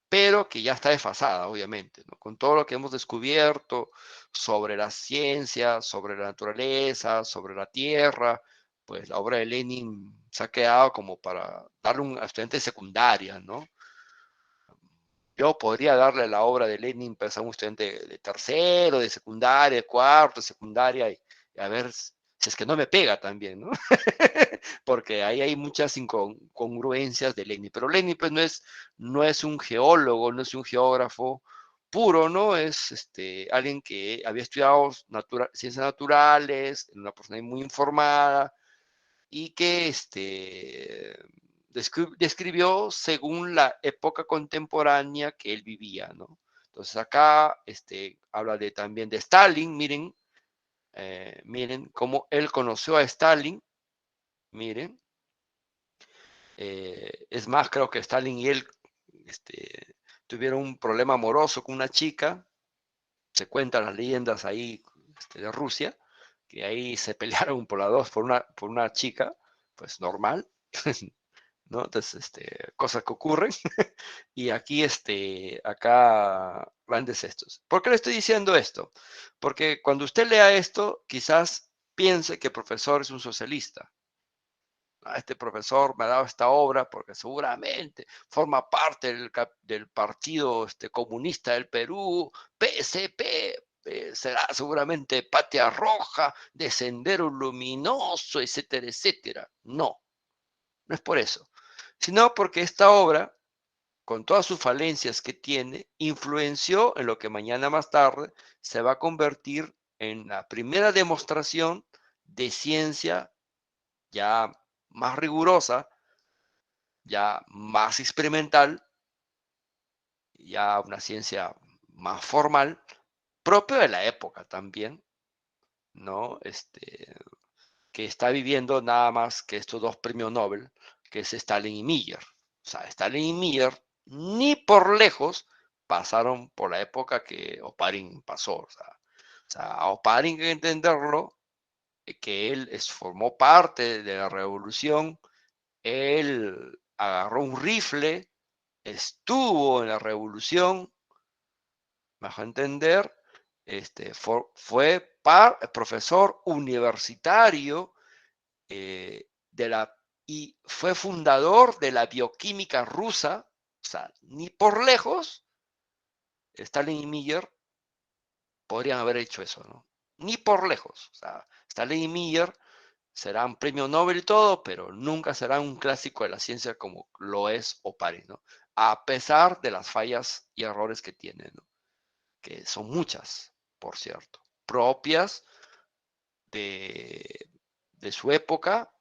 pero que ya está desfasada, obviamente, ¿no? Con todo lo que hemos descubierto sobre la ciencia, sobre la naturaleza, sobre la tierra, pues la obra de Lenin se ha quedado como para darle a estudiantes de secundaria, ¿no? Yo podría darle la obra de Lenin pues, a un estudiante de tercero, de secundaria, de cuarto, de secundaria, y a ver si es que no me pega también, ¿no? Porque ahí hay muchas incongruencias de Lenin. Pero Lenin pues no es un geólogo, no es un geógrafo puro, ¿no? Es alguien que había estudiado ciencias naturales, una persona muy informada, y que describió según la época contemporánea que él vivía, ¿no? Entonces acá habla también de Stalin, miren, miren cómo él conoció a Stalin, miren. Es más, creo que Stalin y él tuvieron un problema amoroso con una chica, se cuentan las leyendas ahí de Rusia, que ahí se pelearon por las dos, por una chica, pues normal, ¿no? Entonces, cosas que ocurren. Y aquí, acá, grandes estos. ¿Por qué le estoy diciendo esto? Porque cuando usted lea esto, quizás piense que el profesor es un socialista. Este profesor me ha dado esta obra porque seguramente forma parte del Partido Comunista del Perú, PSP, será seguramente Patria Roja, de Sendero Luminoso, etcétera, etcétera. No, no es por eso, sino porque esta obra, con todas sus falencias que tiene, influenció en lo que mañana más tarde se va a convertir en la primera demostración de ciencia ya más rigurosa, ya más experimental, ya una ciencia más formal, propio de la época también, ¿no? Que está viviendo nada más que estos 2 premios Nobel, que es Stalin y Miller. O sea, Stalin y Miller ni por lejos pasaron por la época que Oparin pasó. O sea, a Oparin hay que entenderlo que él formó parte de la revolución, él agarró un rifle, estuvo en la revolución, me dejó entender, fue profesor universitario y fue fundador de la bioquímica rusa, o sea, ni por lejos Stalin y Miller podrían haber hecho eso, ¿no? Ni por lejos. O sea, Stalin y Miller serán premio Nobel y todo, pero nunca serán un clásico de la ciencia como lo es Oparin, ¿no? A pesar de las fallas y errores que tienen, ¿no? Que son muchas, por cierto, propias de su época,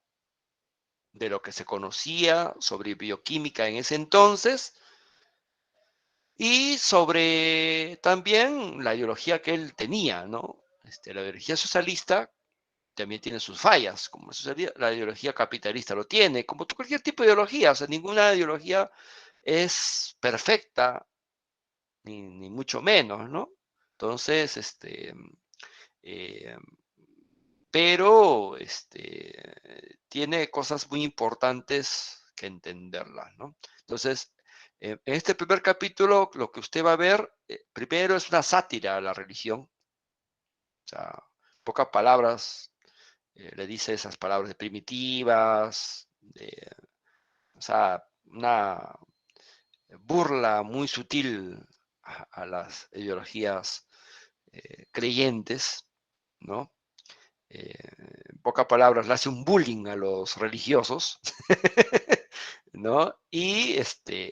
de lo que se conocía sobre bioquímica en ese entonces, y sobre también la ideología que él tenía, ¿no? La ideología socialista también tiene sus fallas, como la ideología capitalista lo tiene, como cualquier tipo de ideología, o sea, ninguna ideología es perfecta, ni mucho menos, ¿no? Entonces, eh, pero tiene cosas muy importantes que entenderlas, ¿no? Entonces, en este primer capítulo, lo que usted va a ver, primero es una sátira a la religión, o sea, pocas palabras, le dice esas palabras de primitivas, o sea, una burla muy sutil a las ideologías creyentes, ¿no? En pocas palabras, le hace un bullying a los religiosos, ¿no? Y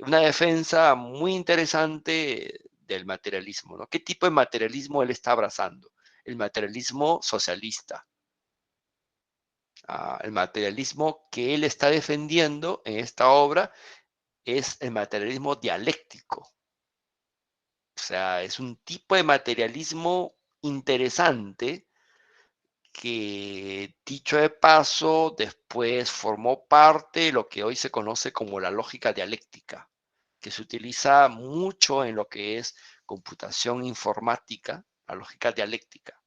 una defensa muy interesante del materialismo, ¿no? ¿Qué tipo de materialismo él está abrazando? El materialismo socialista. El materialismo que él está defendiendo en esta obra es el materialismo dialéctico. O sea, es un tipo de materialismo interesante que, dicho de paso, después formó parte de lo que hoy se conoce como la lógica dialéctica, que se utiliza mucho en lo que es computación informática, la lógica dialéctica.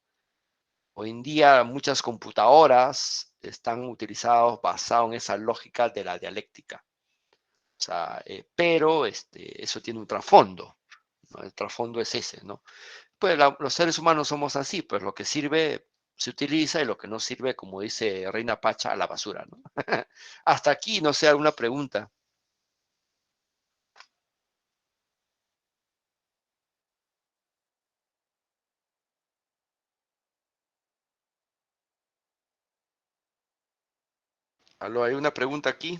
Hoy en día muchas computadoras están utilizadas basadas en esa lógica de la dialéctica. O sea, pero eso tiene un trasfondo, ¿no? El trasfondo es ese, ¿no? Pues los seres humanos somos así, pues lo que sirve se utiliza y lo que no sirve, como dice Reina Pacha, a la basura, ¿no? Hasta aquí, no sé, alguna pregunta. ¿Aló, hay una pregunta aquí?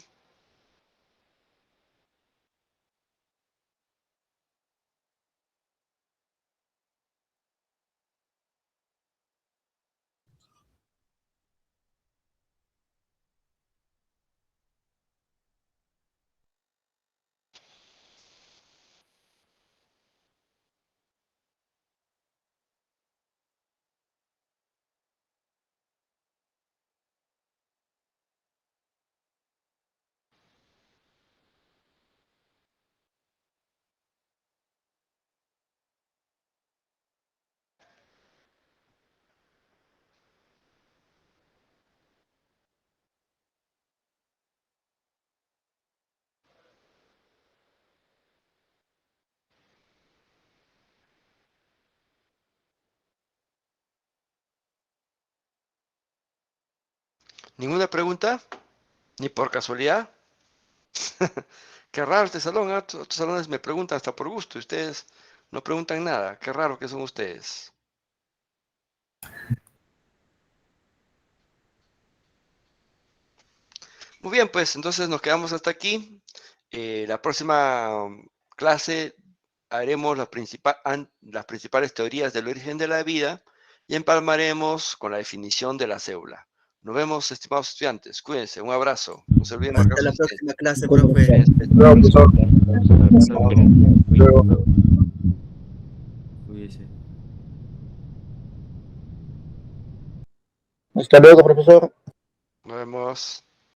¿Ninguna pregunta? ¿Ni por casualidad? Qué raro este salón, ¿eh? Otros salones me preguntan hasta por gusto, y ustedes no preguntan nada. Qué raro que son ustedes. Muy bien, pues entonces nos quedamos hasta aquí. La próxima clase haremos las principales teorías del origen de la vida y empalmaremos con la definición de la célula. Nos vemos, estimados estudiantes. Cuídense, un abrazo. No se olviden marcar Hasta la sus tesis. próxima clase, profe. Luego, profesor. Luego. Cuídese. Hasta luego, profesor. Nos vemos.